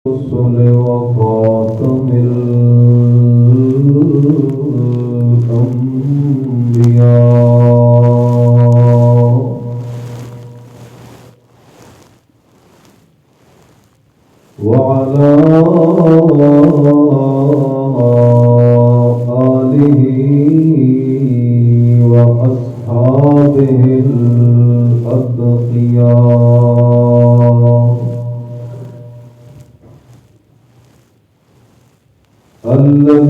الرسل وخاتم الأنبياء وعلى آله وأصحابه الأتقياء الذين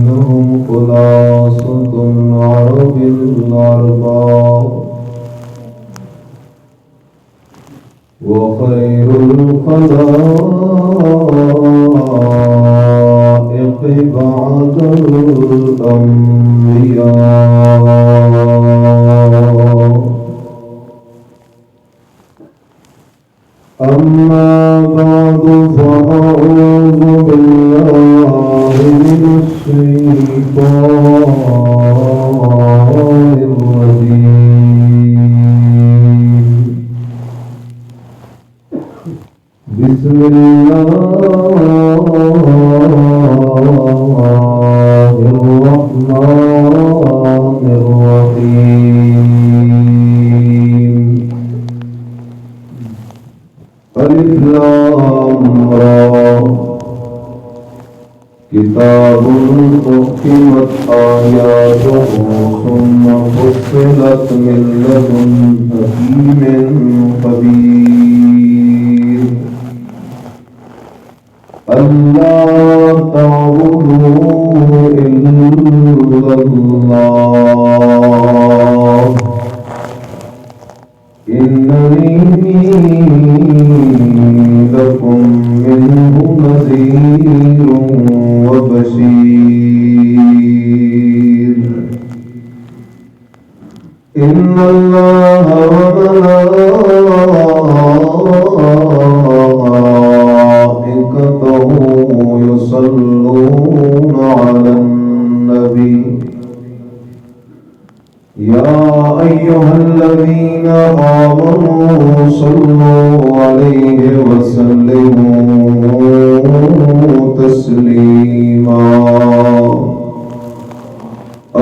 هم خلاصة العرب الأرباب وخير الخلائق بعد الأنبياء. أما بعد فأعوذ بالله من الشيطان الرجيم. بسم الله الرحمن الرحيم. ألف لام را كتاب أحكمت آياته ثم فصلت من لدن حكيم خبير. ألا تعبدوا إلا الله إنني لكم منه نذير وبشير. إن الله وملائكته يصلون على النبي يا أيها الذين آمنوا صلوا عليه وسلموا تسليما.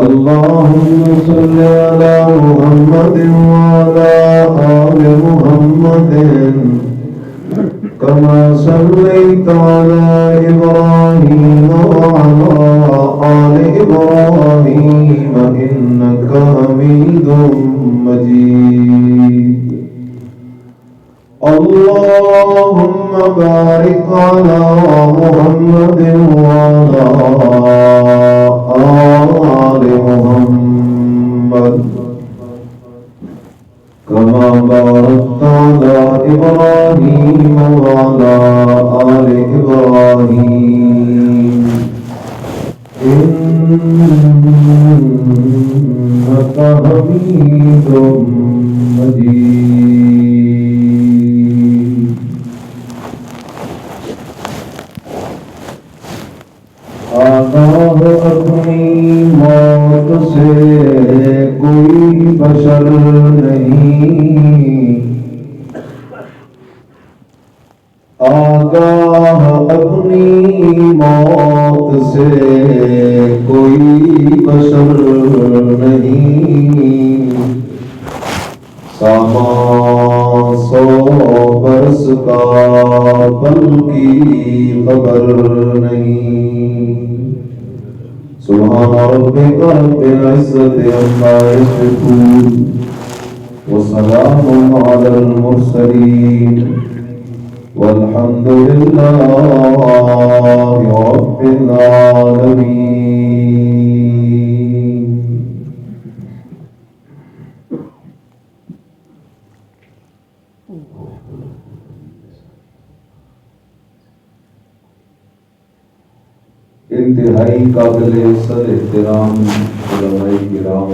اللهم صل على محمد وعلى آل محمد كما صليت على إبراهيم وعلى آل إبراهيم إنك حميد مجيد. اللهم بارك على محمد وعلى آل محمد كما باركت على إبراهيم وعلى آل إبراهيم إنك حميد مجيد. آگاہ اپنی موت سے کوئی بشر نہیں، آگاہ اپنی موت سے کوئی بشر نہیں، سامان 100 برس کا پل کی خبر نہیں. سبحان ربک رب العزة عما يصفون وسلام على المرسلين والحمد لله رب العالمين. انتہائی قابل سر احترام علماء کرام،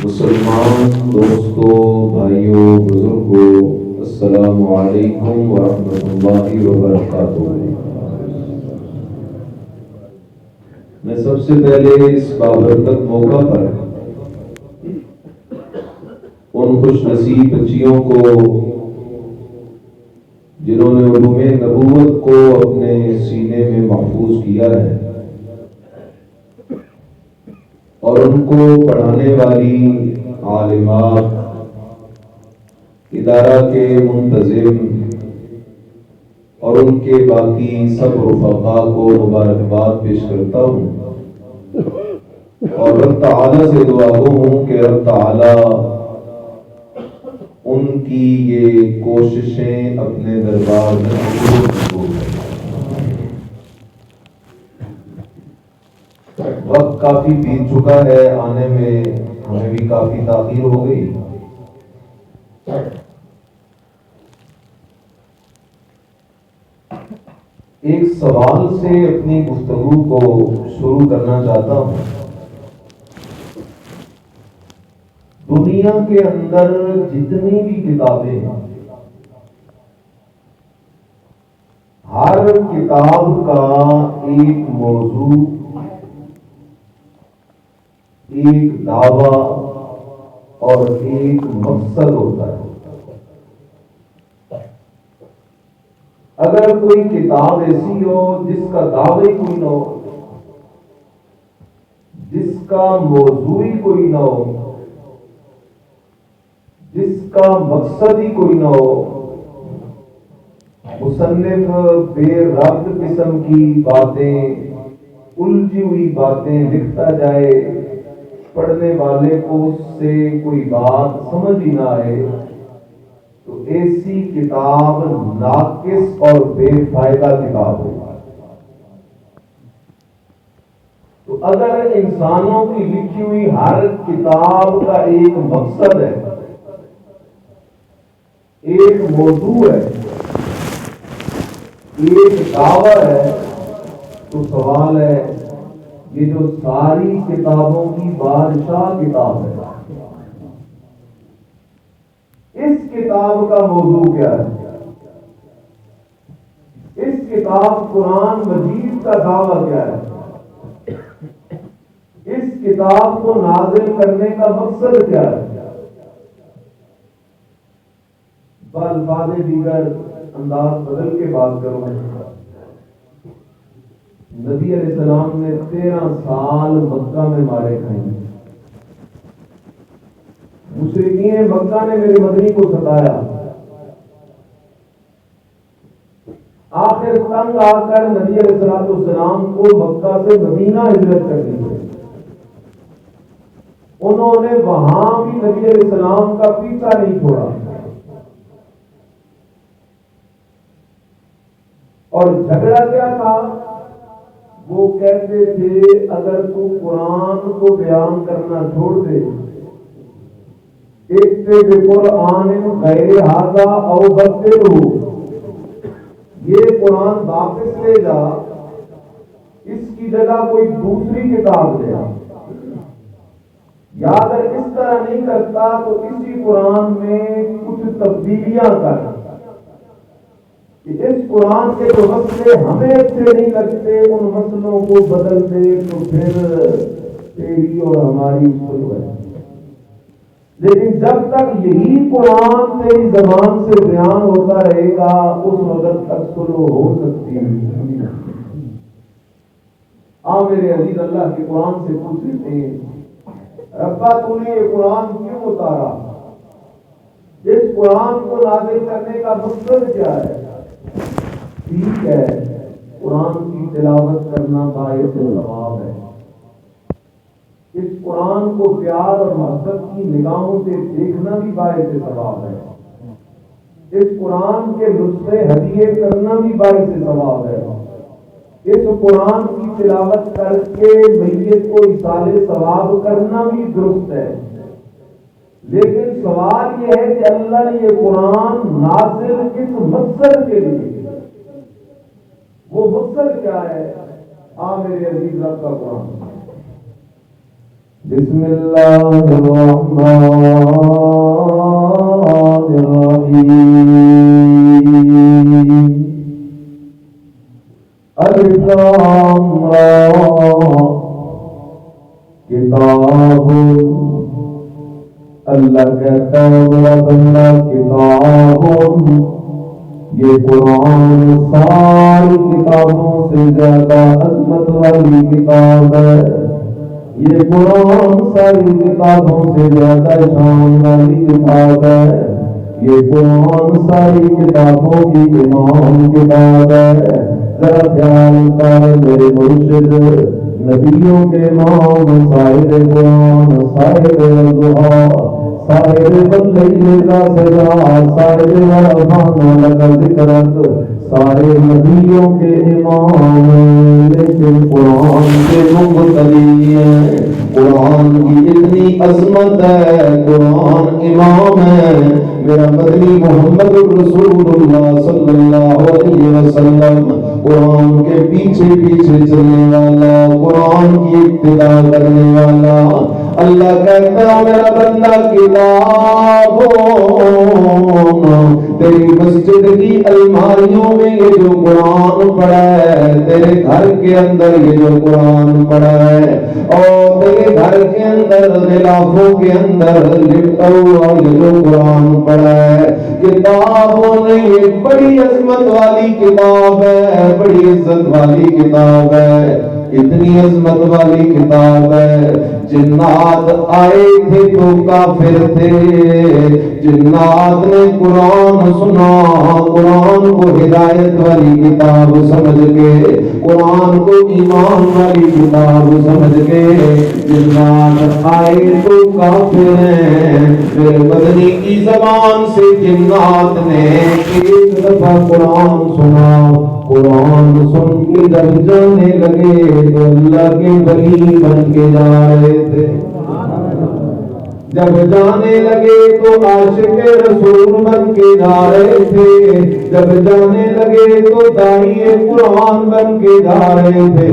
مسلمان دوستوں، بھائیوں، بزرگوں، السلام علیکم ورحمۃ اللہ وبرکاتہ. میں سب سے پہلے اس بابرکت موقع پر ان خوش نصیب بچیوں کو جنہوں نے علوم نبوت کو اپنے سینے میں محفوظ کیا ہے، اور ان کو پڑھانے والی عالمات، ادارہ کے منتظم اور ان کے باقی سب رفقاء کو مبارکباد پیش کرتا ہوں، اور رب تعالیٰ سے دعا گو ہوں کہ رب تعالیٰ ان کی یہ کوششیں اپنے دربار میں قبول کرے۔ وقت کافی بیت چکا ہے، آنے میں ہمیں بھی کافی تاخیر ہو گئی۔ ایک سوال سے اپنی گفتگو کو شروع کرنا چاہتا ہوں۔ دنیا کے اندر جتنی بھی کتابیں ہیں، ہر کتاب کا ایک موضوع، ایک دعویٰ اور ایک مقصد ہوتا ہے۔ اگر کوئی کتاب ایسی ہو جس کا دعوی کوئی نہ ہو، جس کا موضوع ہی کوئی نہ ہو، جس کا مقصد ہی کوئی نہ ہو، مصنف بے ربط قسم کی باتیں، الجھی ہوئی باتیں لکھتا جائے، پڑھنے والے کو اس سے کوئی بات سمجھ ہی نہ آئے، تو ایسی کتاب ناقص اور بے فائدہ کتاب ہے۔ تو اگر انسانوں کی لکھی ہوئی ہر کتاب کا ایک مقصد ہے، ایک موضوع ہے، ایک دعویٰ ہے، تو سوال ہے یہ جو ساری کتابوں کی بادشاہ کتاب ہے، اس کتاب کا موضوع کیا ہے؟ اس کتاب قرآن مجید کا دعویٰ کیا ہے؟ اس کتاب کو نازل کرنے کا مقصد کیا ہے؟ بالفاظ دیگر انداز بدل کے بات کروں، نبی علیہ السلام نے 13 سال مکہ میں مارے کھائے، مشرکین مکہ نے میرے مدنی کو ستایا، آخر تنگ آ کر نبی علیہ السلام کو مکہ سے مدینہ ہجرت کرنی پڑی۔ انہوں نے وہاں بھی نبی علیہ السلام کا پیچھا نہیں چھوڑا، اور جھگڑا کیا تھا؟ وہ کہتے تھے اگر تو قرآن کو بیان کرنا چھوڑ دے، قرآن غیر ھذا او بدلہ، یہ قرآن واپس لے جا، اس کی جگہ کوئی دوسری کتاب لے آ، یا اگر اس طرح نہیں کرتا تو اسی قرآن میں کچھ تبدیلیاں کر، کہ اس قرآن کے جو مسئلے ہمیں اچھے نہیں لگتے ان مسئلوں کو بدل دے، تو پھر تیری اور ہماری سلو ہے۔ لیکن جب تک یہی قرآن تیری زبان سے بیان ہوتا رہے گا، اس وقت تک سلو ہو سکتی ہے۔ میرے عزیز اللہ کے قرآن سے پوچھ لیتے ہیں، ربا تو نے یہ قرآن کیوں اتارا؟ اس قرآن کو نازل کرنے کا مقصد کیا ہے؟ ٹھیک ہے، قرآن کی تلاوت کرنا باعث ثواب ہے، اس قرآن کو پیار اور محبت کی نگاہوں سے دیکھنا بھی باعث ثواب ہے، اس قرآن کے نسخے ہدیے کرنا بھی باعث ثواب ہے، اس قرآن کی تلاوت کر کے میت کو ایصال ثواب کرنا بھی درست ہے۔ لیکن سوال یہ ہے کہ اللہ نے یہ قرآن نازل کس مقصد کے لیے؟ وہ مقصد کیا ہے؟ میرے عزیز رب کا قرآن، بسم اللہ الرحمن الرحیم، الف لام را، کتاب اللہ کہتا ہے میرا بندہ کتاب، یہ قرآن ساری کتابوں سے زیادہ عظمت والی کتاب ہے، یہ قرآن ساری کتابوں سے زیادہ شان والی کتاب ہے، یہ قرآن ساری کتابوں کی امام کتاب ہے۔ ذرا خیال کر میرے مرشد نبیوں کے امام صاحب قرآن صاحب الضحیٰ صاحب باللیل اذا سجا صاحب الرحمن لک ذکرک سارے نبیوں کے امام، لیکن قرآن کے مقتدی ہیں۔ قرآن کی اتنی عظمت ہے، قرآن امام ہے۔ میرا مدنی محمد رسول اللہ صلی اللہ علیہ وسلم قرآن کے پیچھے پیچھے چلنے والا، قرآن کی ابتدا کرنے والا۔ اللہ کہتا ہے میرا بندہ کتاب تیری مسجد کی الماریوں میں یہ جو قرآن پڑا ہے، تیرے گھر کے اندر یہ جو قرآن پڑا ہے، اور تیرے گھر کے اندر غلافوں کے اندر لپٹا ہوا یہ جو قرآن پڑا ہے، کتابوں نے یہ بڑی عظمت والی کتاب ہے، بڑی عزت والی کتاب ہے، اتنی عظمت والی کتاب ہے۔ جنات آئے تھے تو کافر تھے، جنات نے قرآن سنا، قرآن کو ہدایت والی کتاب سمجھ کے، قرآن کو ایمان والی کتاب سمجھ کے جنات آئے تو کافر ہیں۔ پھر مدنی کی زبان سے جنات نے ایک دفعہ قرآن سنا، قرآن سن کے جب جانے لگے تو اللہ کے ولی بن کے جا رہے تھے، جب جانے لگے تو عاشق رسول بن کے جا رہے تھے، جب جانے لگے تو داعی قرآن بن کے جا رہے تھے۔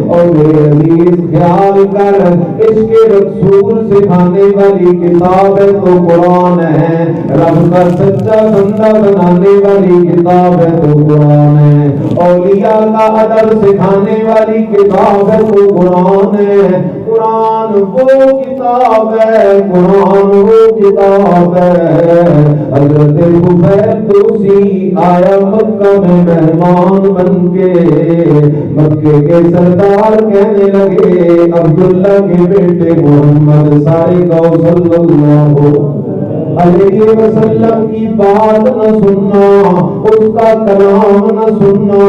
اور میرے عزیز خیال کر، عشق رسول سکھانے والی کتاب ہے تو قرآن ہے، رب کا سچا بندہ بنانے والی کتاب ہے تو قرآن ہے، اولیاء کا ادب سکھانے والی کتاب ہے تو قرآن ہے۔ قرآن وہ کتاب ہے، قرآن وہ کتاب ہے۔ حضرت طفیل دوسی آیا مکہ میں مہمان بن کے، مکے کے سردار کہنے لگے عبداللہ کے بیٹے محمد صلی اللہ علیہ وسلم کی بات نہ سننا، اس کا کلام نہ سننا،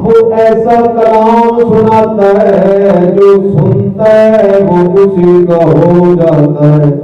وہ ایسا کلام سناتا ہے جو سنتا ہے وہ اسی کا ہو جاتا ہے۔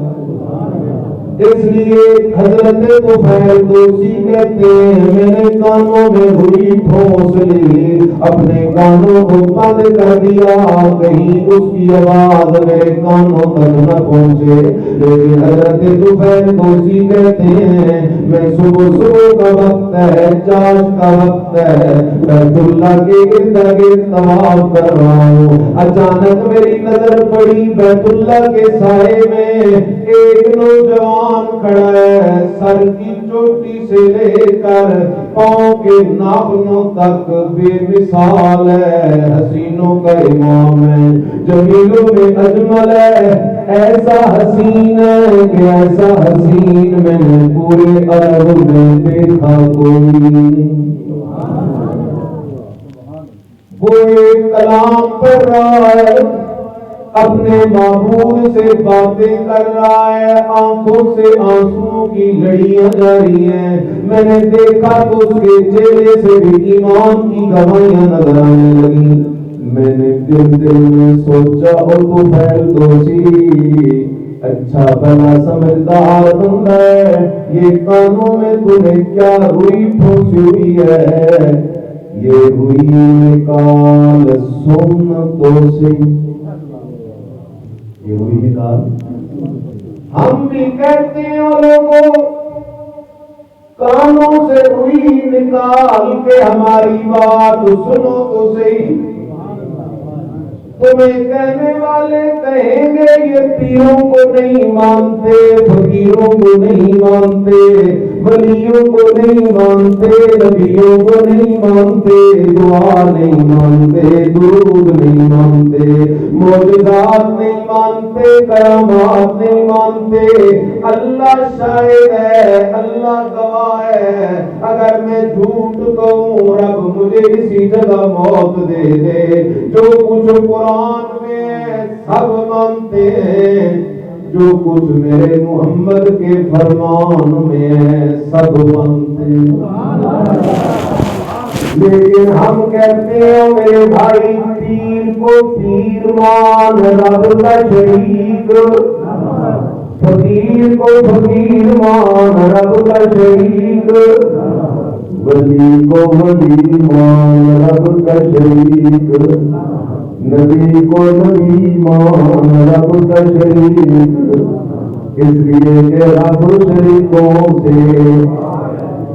اس لیے حضرت طفیل دوسی کہتے ہیں میں نے کانوں میں ہوئی ٹھوس لی، اپنے کانوں کو بند کر دیا کہیں اس کی آواز میرے کانوں تک نہ پہنچے، لیکن حضرت طفیل دوسی کہتے ہیں میں صبح کا وقت ہے، چاش کا وقت ہے، بیت اللہ کے ارد گرد طواف کر رہا ہوں، اچانک میری نظر پڑی بیت اللہ کے سائے میں ایک نوجوان کھڑا ہے، سر کی چوٹی سے لے کر پاؤں کے ناخنوں تک بے مثال ہے، حسینوں کا امام ہے، جمیلوں میں اجمل ہے، ایسا حسین ہے کہ ایسا حسین میں نے پورے عرب میں دیکھا کوئی نہیں۔ وہ ایک کلام پڑھ رہا ہے، اپنے معبود سے باتیں کر رہا ہے، آنکھوں سے آنسوں کی لڑیاں جاری ہیں، میں نے دیکھا تو اس کے چہرے سے بھی ایمان کی گواہیاں نظر آنے لگی۔ میں نے دل میں سوچا اور طفیل دوسی اچھا بنا سمجھدار بندہ ہے، یہ کانوں میں تمہیں کیا روئی ٹھوسی ہوئی ہے؟ یہ ہوئی نکال سن تو سی، یہ ہوئی نکال۔ ہم بھی کہتے ہیں لوگوں کانوں سے ہوئی نکال کے ہماری بات سنو تو صحیح، تمہیں کہنے والے کہیں گے یہ پیروں کو نہیں مانتے، فقیروں کو نہیں مانتے، ولیوں کو نہیں مانتے، نبیوں کو نہیں مانتے، دعا نہیں مانتے، درود نہیں مانتے، معجزات نہیں مانتے، کرامات نہیں مانتے۔ اللہ شاہد ہے، اللہ گواہ ہے، اگر میں جھوٹ کہوں رب مجھے اسی جگہ موت دے دے۔ جو کچھ قرآن میں ہے سب مانتے ہیں، جو کچھ میرے محمد کے فرمان میں ہے سب مانتے ہیں۔ لیکن ہم کہتے ہیں میرے بھائی پیر کو پیر مان، رب کا شریک، فقیر کو فقیر مان، رب کا شریک، ولی کو ولی مان، رب کا شریک، نبی کو نبی مان، رب کا شریک۔ اس لیے کہ رب شریکوں سے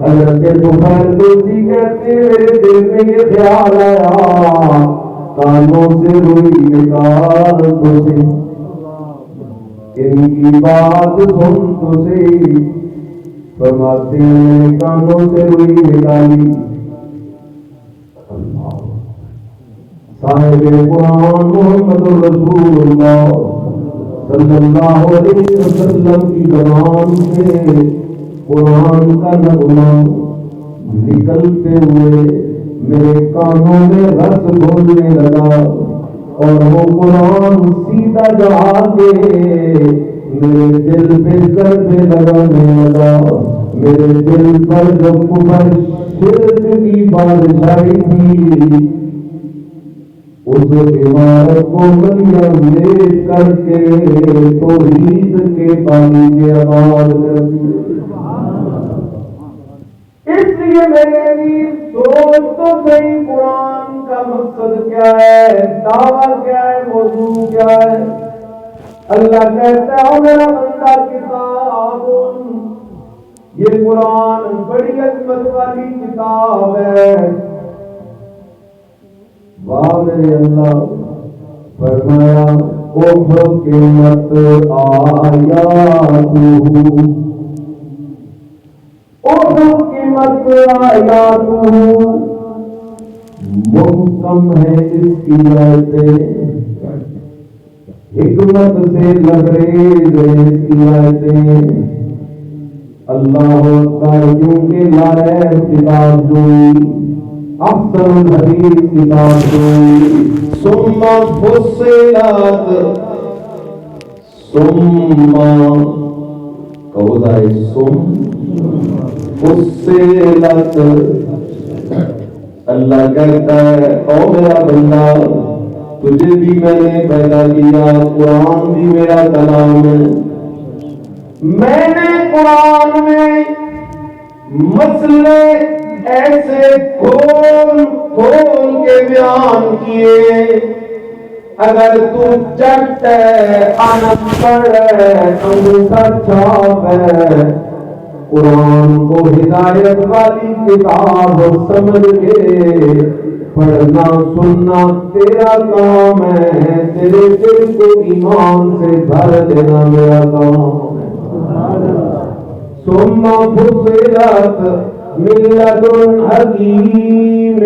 حضرت بخاری دوسری کہتے میرے دل میں یہ خیال آیا، کانوں سے روئی نکال تو سے، ان کی بات سن تو سے، فرماتے ہیں کانوں سے روئی نکالی۔ صاحب قرآن محمد رسول اللہ صلی اللہ علیہ وسلم کی زبان سے قرآن کا نغمہ نکلتے ہوئے میرے کانوں میں رس گھولنے لگا، اور وہ قرآن سیدھا جا کے میرے دل پہ ضربے لگانے لگا۔ میرے دل پر جب کفر شرک کی بارش آئی تھی، اس عمارت کو مریم لے کر کے توحید کے پانی کے آباد کر دیے۔ اس لیے میرے سوچ تو صحیح، قرآن کا مقصد کیا ہے، دعویٰ کیا ہے، موضوع کیا ہے؟ اللہ کہتا ہے میرا بندہ کتاب، یہ قرآن بڑی عظمت والی کتاب ہے۔ واہ میرے اللہ، فرمایا احکمت آیاتہ، احکمت آیاتہ، محکم ہے اس کی آیتیں، حکمت سے لبریز ہے اس کی آیتیں۔ اللہ اکبر، کیونکہ لائق کتاب جوئی، احسن الحدیث کتاب جوئی، ثم فصلت، ثم کہو ذرا ثم فصلت۔ اللہ کہتا ہے او میرا بندہ، تجھے بھی میں نے پیدا کیا، قرآن بھی میرا کلام ہے، میں نے قرآن میں مسئلے ایسے کھول کھول کے بیان کیے، اگر تو جٹ ہے، ان پڑھ ہے، انگوٹھا چھاپ ہے، قرآن کو ہدایت والی کتاب سمجھ کے پڑھنا سننا تیرا کام ہے، تیرے دل کو ایمان سے بھر دینا میرا کام ہے۔ ثم فصلت من لدن حکیم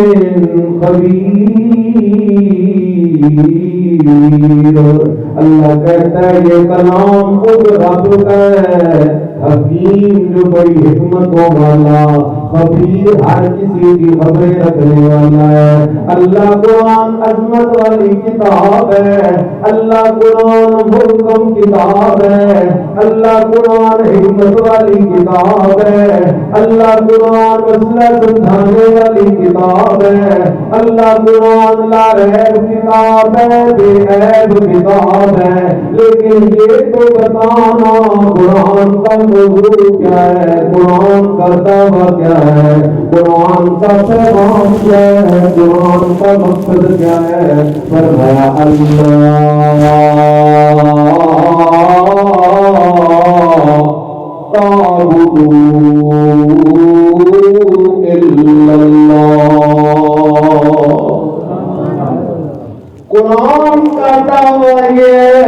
خبیر۔ اللہ کہتا ہے یہ کلام خود رب کا ہے، حکیم جو بڑی حکمتوں والا، خبیر ہر کسی کی خبریں رکھنے والا ہے۔ اللہ قرآن عظمت والی کتاب ہے، اللہ قرآن محکم کتاب ہے، اللہ قرآن حکمت والی کتاب ہے، اللہ قرآن مسئلہ سمجھانے والی کتاب ہے، اللہ قرآن لا ریب کتاب ہے، بے عیب کتاب ہے۔ لیکن یہ تو بتانا قرآن کا موضوع کیا ہے، قرآن کا دعویٰ کیا ہے، قرآن کا پیغام کیا ہے، قرآن کا مقصد کیا ہے؟ فرمایا اللہ تعبدوا الا اللہ۔ قرآن کا دعویٰ یہ ہے،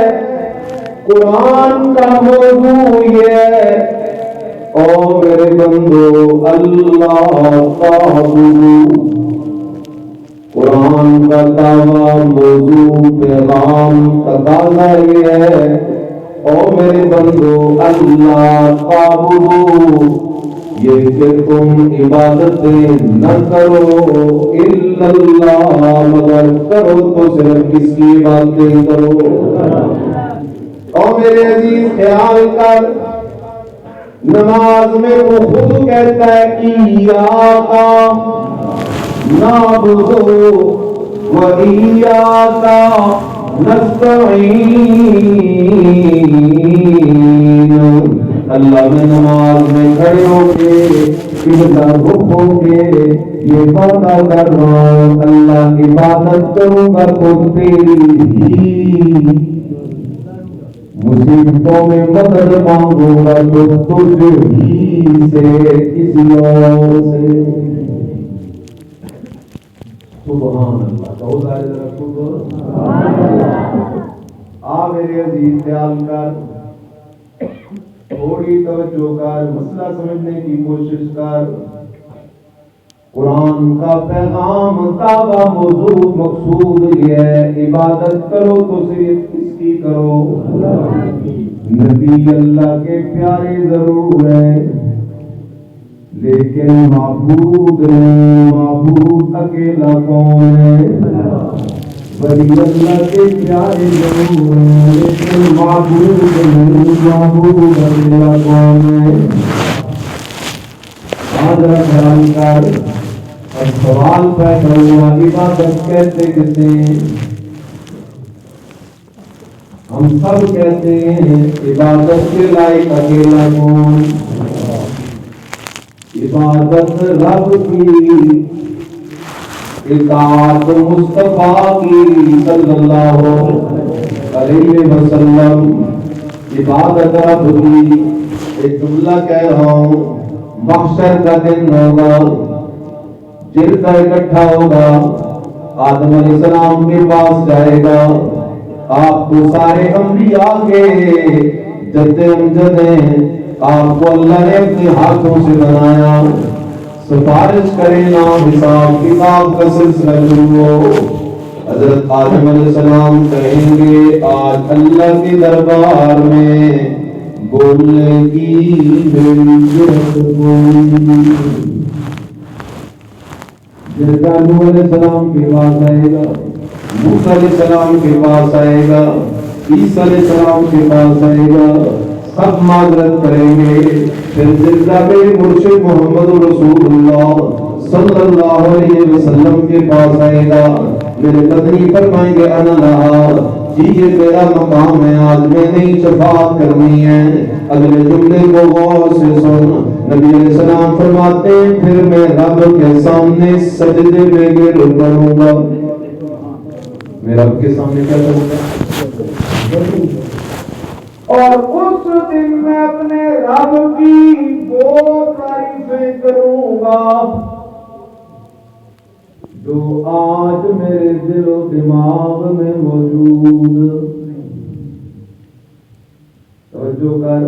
قرآن کا موضوع یہ ہے او میرے بندو اللہ تعبدو، قرآن کا دعویٰ موضوع پیغام تقاضا یہ ہے، او میرے بندو اللہ تعبدو، یہ کہ تم عبادتیں نہ کرو الا اللہ، مگر کرو تو صرف کس کی عبادتیں کرو۔ او میرے عزیز خیال کر، نماز میں وہ خود کہتا ہے ایاک نعبد و ایاک نستعین، اللہ میں نماز میں کھڑے ہو کے قبلہ رخ ہو کے یہ وعدہ کر رہا ہوں، اللہ عبادت کروں گا تو تیری ہی، مصیبتوں میں مدد مانگوں گا تو تجھ ہی سے، کسی اور سے۔ سبحان اللہ، کہو ذرا سبحان اللہ۔ آ میرے عزیز خیال کر، تھوڑی توجہ کر، مسئلہ سمجھنے کی کوشش کر۔ قرآن کا پیغام دعویٰ موضوع مقصود یہ ہے، عبادت کرو تو صرف کس کی کرو؟ نبی اللہ کے پیارے ضرور ہیں لیکن معبود نہیں، معبود اکیلا کون ہے؟ ولی اللہ کے پیارے ضرور ہیں لیکن معبود نہیں، معبود اکیلا کون ہے؟ آدھا خیال کر، اب سوال پیدا ہوا، عبادت کہتے کہتے ہیں؟ ہم سب کہتے ہیں عبادت کے لائق اکیلا کون؟ عبادت رب کی، اطاعت مصطفیٰ کی صلی اللہ علیہ وسلم، عبادت رب کی۔ ایک جملہ کہہ رہا ہوں، محشر کا دن ہوگا، جلدہ اکٹھا ہوگا، آدم علیہ السلام کے پاس جائے گا، آپ کو سارے انبیاء کے جد امجد ہیں، آپ کو اللہ نے اپنے ہاتھوں سے بنایا، سفارش کرے نا، حساب کتاب کا سلسلہ شروع ہو۔ حضرت آدم علیہ السلام کہیں گے آج اللہ کے دربار میں بولنے کی میری ضرورت کوئی، جرگہ نوح علیہ السلام کے پاس آئے گا، موسیٰ علیہ السلام کے پاس آئے گا، عیسیٰ علیہ السلام کے پاس آئے گا، سب معذرت کریں گے، پھر جرگہ میرے مرشد محمد رسول اللہ صلی اللہ علیہ وسلم کے پاس آئے گا، میرے قدری فرمائیں گے انا لہا، جی یہ تیرا مقام ہے، آج میں نہیں شفاعت کرنی ہے۔ اگلے جملے کو غور سے سن، نبی علیہ السلام فرماتے ہیں پھر میں رب کے سامنے سجدے میں گر پڑوں گا، میں رب کے سامنے کیا کروں گا؟ اور اس دن میں اپنے رب کی وہ تعریفیں کروں گا جو آج میرے دل و دماغ میں موجود۔ توجہ کر،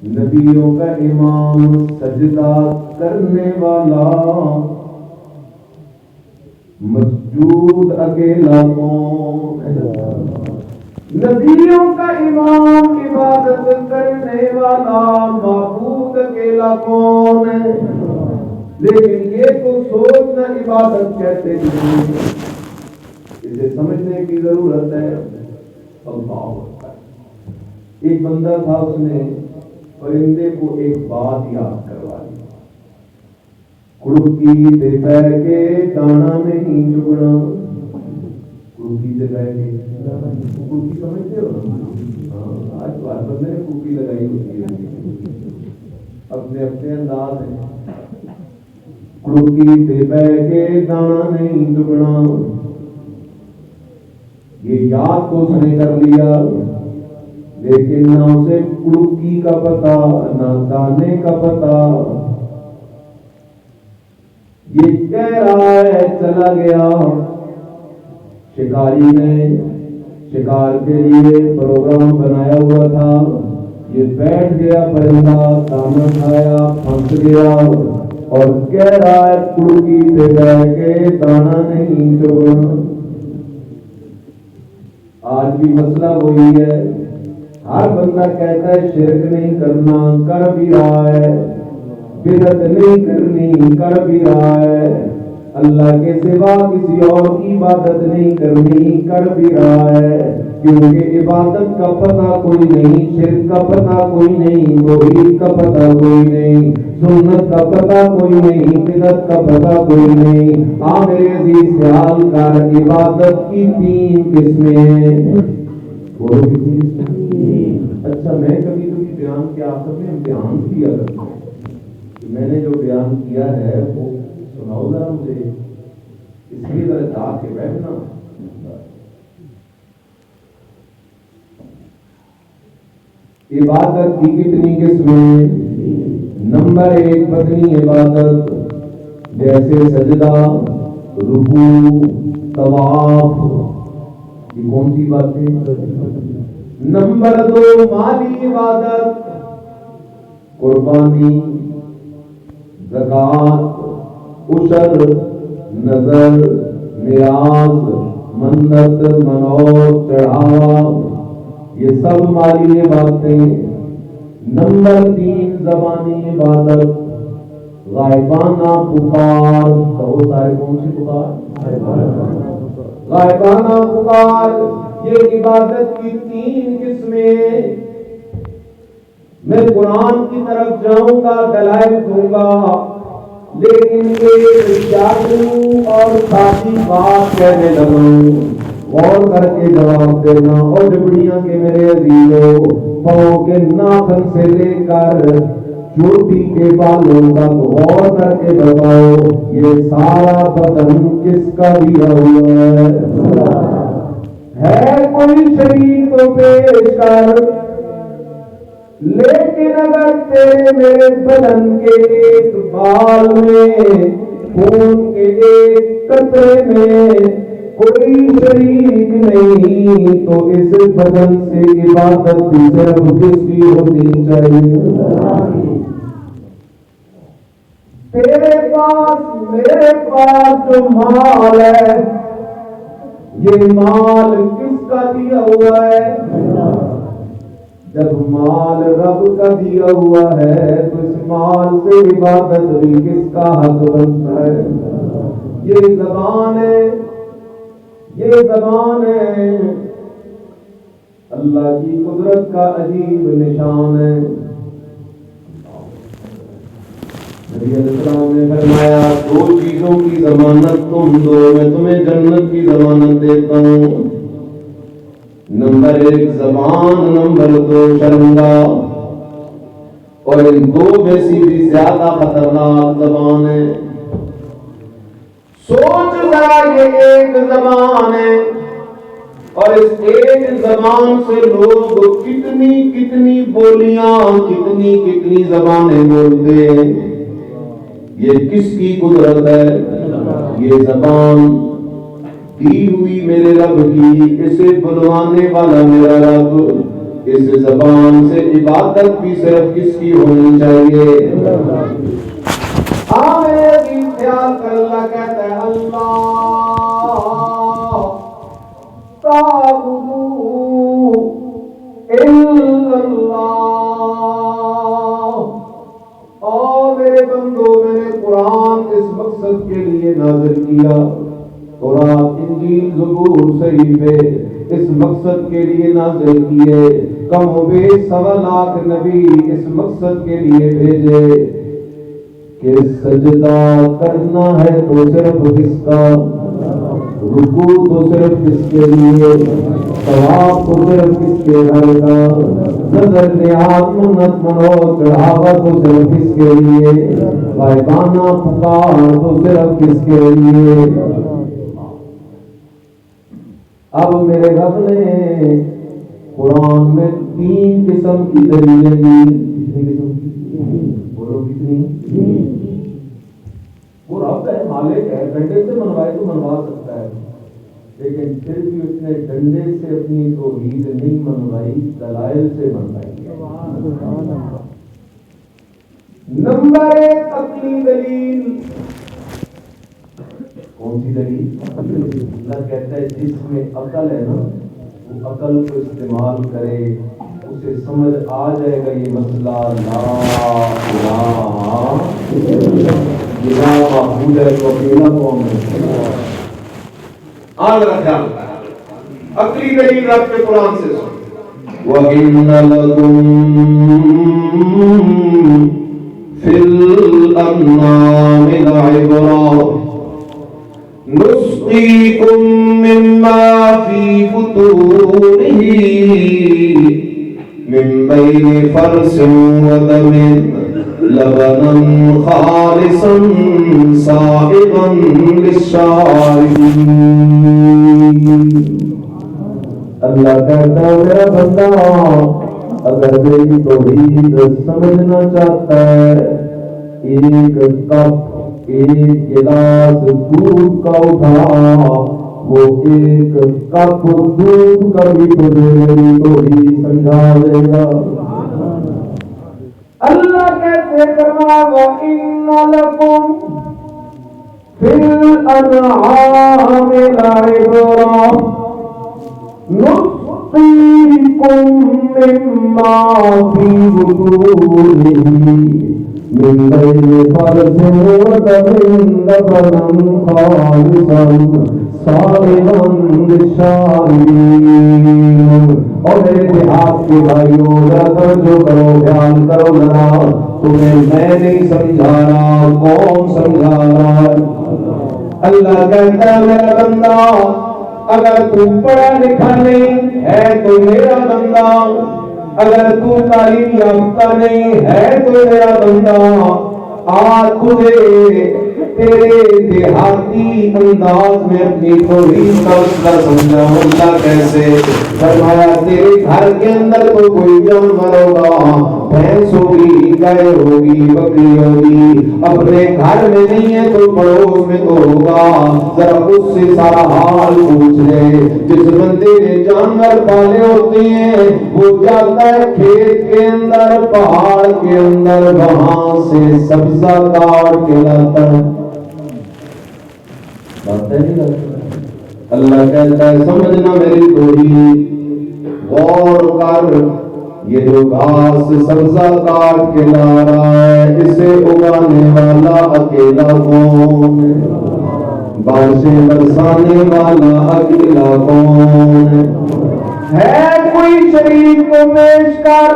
نبیوں کا امام، سجدہ کرنے والا، مسجود اکیلا کون ہے؟ نبیوں کا امام، عبادت کرنے والا، معبود اکیلا کون ہے؟ لیکن یہ تو سوچنا عبادت کہتے ہیں، اسے سمجھنے کی ضرورت ہے۔ اللہ ایک بندہ تھا، اس نے پرندے کو ایک بات یاد کروا دی، کڑکی سے پیر کے دانا نہیں چگنا، کڑکی سے پیر کے کڑکی سمجھتے ہو؟ آج تو ہر بندے نے کڑکی لگائی ہوتی ہے، اپنے اپنے انداز ہیں۔ کڑکی سے پیر کے دانا نہیں چگنا، یہ یاد تو اس نے کر لیا، لیکن نہ اسے کڑکی کا پتا نہ دانے کا پتا۔ یہ کہہ رہا ہے چلا گیا، شکاری نے شکار کے لیے پروگرام بنایا ہوا تھا، یہ بیٹھ گیا پرندہ، دانا کھایا، پھنس گیا اور کہہ رہا ہے کڑکی پہ بیٹھ کے دانا نہیں چگنا۔ آج بھی مسئلہ وہی ہے، ہر بندہ کہتا ہے شرک نہیں کرنا، کر بھی رہا ہے، بدعت نہیں کرنی، کر بھی رہا ہے، اللہ کے سوا کسی اور کی عبادت نہیں کرنی، کر بھی رہا ہے، کیونکہ عبادت کا پتہ کوئی نہیں، شرک کا پتہ کوئی نہیں، توحید کا پتہ کوئی نہیں، سنت کا پتہ کوئی نہیں، بدعت کا پتہ کوئی نہیں۔ میرے عزیز خیال کر، عبادت کی 3 قسمیں ہیں۔ اچھا، میں کبھی بیان کے آخر میں امتحان کیا کرتا ہوں، میں نے جو بیان کیا ہے وہ سناؤ ذرا مجھے، اس لیے ذرا جا کے بیٹھنا۔ عبادت کی کتنی قسمیں؟ نمبر 1 بدنی عبادت، جیسے سجدہ، رکوع، طواف، یہ کون سی باتیں؟ نمبر 2 مالی عبادت، قربانی، زکات، عشر، نذر، نیاز، منت، منوط، چڑھاوا، یہ سب مالی عبادتیں۔ نمبر 3 زبانی عبادت، غائبانہ پکار، کہو سارے کون سی پکار؟ غائبانہ پکار، یہ عبادت کی 3 قسمیں۔ میں قرآن کی طرف جاؤں گا، دلائل دوں گا، لیکن ایک جادو اور ساتھی بات کہنے لگوں، غور کر کے جواب دینا۔ اور جبڑیاں کے میرے عزیزوں، پاؤں کے ناخن سے لے کر چوٹی کے بالوں تک غور کر کے بتاؤ، یہ سارا بدن کس کا دیا ہوا ہے؟ کوئی شریک تو پیش کر، لیکن اگر تیرے میرے بدن کے ایک بال میں، خون کے ایک قطرے میں کوئی شریک نہیں، تو اس بدن سے عبادت بھی صرف کس کی ہونی چاہیے؟ تیرے پاس میرے پاس جو مال ہے، یہ مال کس کا دیا ہوا ہے؟ جب مال رب کا دیا ہوا ہے تو اس مال سے عبادت بھی کس کا حق بنتا ہے؟ یہ زبان ہے، یہ زبان ہے، اللہ کی قدرت کا عجیب نشان ہے۔ نبی علیہ السلام نے فرمایا 2 چیزوں کی ضمانت تم دو، میں تمہیں جنت کی ضمانت دیتا ہوں۔ نمبر 1 زبان، نمبر 2 شرمگاہ، اور ان 2 میں سے بھی زیادہ خطرناک زبان ہے۔ سوچ ذرا، یہ ایک زبان ہے اور اس ایک زبان سے لوگ کتنی کتنی بولیاں، کتنی کتنی زبانیں بولتے ہیں۔ یہ کس کی قدرت ہے؟ یہ زبان دی ہوئی میرے رب کی، اسے بلوانے والا میرا رب۔ اس زبان سے عبادت بھی صرف کس کی ہونی چاہیے؟ میرے خیال کر، اللہ کہتا ہے اللہ تعبدوا الا اللہ۔ اور میرے بندوں، میں نے قرآن اس مقصد کے لیے نازل کیا، تورات، انجیل، زبور، صحیفے اس مقصد کے لیے نازل کیے، کم و بیش 1.25 لاکھ نبی اس مقصد کے لیے بھیجے کہ سجدہ کرنا ہے تو صرف کس کا؟ رکوع تو صرف کس کے لیے؟ طواف تو صرف کس کے گھر کا؟ نظر، نیاز، منت، منوط، چڑھاوا تو صرف کس کے لیے؟ غائبانہ پکار تو صرف کس کے لیے؟ اب میرے رب نے قرآن میں 3 قسم کی دلیلیں دی۔ کتنی قسم کی؟ بولو کتنی؟ وہ رب ہے، مالک ہے، گھنٹے سے منوائے تو منوا سکتا ہے، لیکن پھر بھی اس نے ڈنڈے سے اپنی توحید نہیں منوائی، دلائل سے منوائی۔ نمبر ایک عقلی دلیل۔ کون سی دلیل؟ اللہ کہتا ہے جس میں عقل ہے نا وہ عقل کو استعمال کرے، اسے سمجھ آ جائے گا یہ مسئلہ لا الہ الا معبود ہے تو اکیلا کون ہے۔ آج رکھا عقلی دلیل رب کے قرآن سے سن۔ وَإِنَّ لَكُمْ فِي الْأَنْعَامِ لَعِبْرَةً نُسْقِيكُم مِّمَّا فِي بُطُونِهِ مِن بَيْنِ فَرْثٍ وَدَمٍ لَبَنًا خَالِصًا سَائِغًا لِلشَّارِبِينَ۔ اللہ کہتا ہے میرا بندہ اگر میری توحید سمجھنا چاہتا ہے، ایک کپ ایک گلاس دودھ کا اٹھا، وہ ایک کپ دودھ کا بھی تجھے میری توحید سمجھا دے گا۔ اللہ کہتے فرمایا وَإِنَّ لَكُمْ فِي الْأَنْعَامِ لَعِبْرَةً نُسْقِيكُم مِّمَّا فِي بُطُونِهِ مِن بَيْنِ فَرْثٍ وَدَمٍ لَبَنًا خَالِصًا سَائِغًا لِلشَّارِبِينَ۔ اور میرے دیہات کے بھائیوں ذرا توجہ کرو، خیال کرو ذرا، تمہیں میں نہیں سمجھا رہا، کون سمجھا رہا ہے؟ اللہ کہتا ہے میرا بندہ اگر تو پڑھا لکھا نہیں ہے تو میرا بندہ، اگر تو تعلیم یافتہ نہیں ہے تو میرا بندہ، آج تجھے تیرے دیہاتی انداز میں اپنی توحید کا مسئلہ سمجھاؤں۔ اللہ کیسے؟ فرمایا تیرے گھر کے اندر تو کوئی جانور ہوگا، بھینس ہوگی، گائے ہوگی، بکری ہوگی، اپنے گھر میں نہیں ہے تو پڑوس میں تو ہوگا۔ ذرا اس سے سارا حال پوچھ لے۔ جس بندے نے جانور پالے ہوتے ہیں وہ جاتا ہے کھیت کے اندر، پہاڑ کے اندر، وہاں سے سبزہ کاٹ کے لاتا ہے۔ اللہ کہتا ہے سمجھنا میری توحید، غور کر، یہ جو گھاس سبزہ کاٹ کے لا رہا ہے اسے اگانے والا اکیلا کون ہے؟ بارشیں برسانے والا اکیلا کون ہے؟ کوئی شریف کو پیش کر،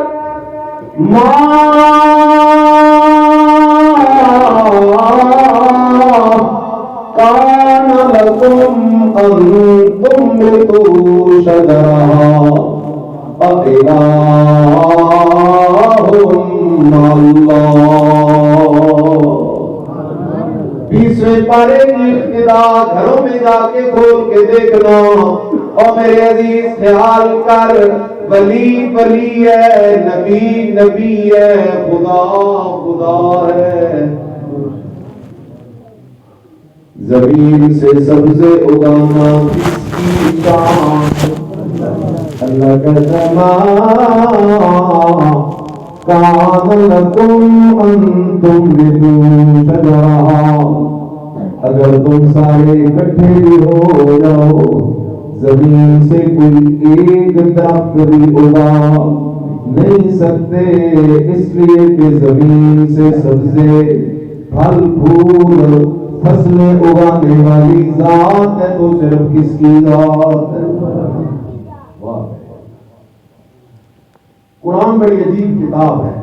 کان لکم ان تنبتوا شجرہا الہ مع اللہ۔ 20ویں پارے کی ابتدا گھروں میں جا کے کھول کے دیکھنا، اور میرے عزیز خیال کر، ولی ولی ہے، نبی نبی ہے، خدا خدا ہے۔ زمین سے سبزے اگانا کس کی شان؟ اللہ کہتا ہے کان لکم ان تنبتوا شجرہا، اگر تم سارے اکٹھے بھی ہو جاؤ زمین سے کوئی ایک درخت بھی اگا نہیں سکتے، اس لیے کہ زمین سے سبزے پھل پھول فصلیں اگانے والی ذات ہے تو صرف کس کی ذات ہے؟ قرآن بڑی عجیب کتاب ہے،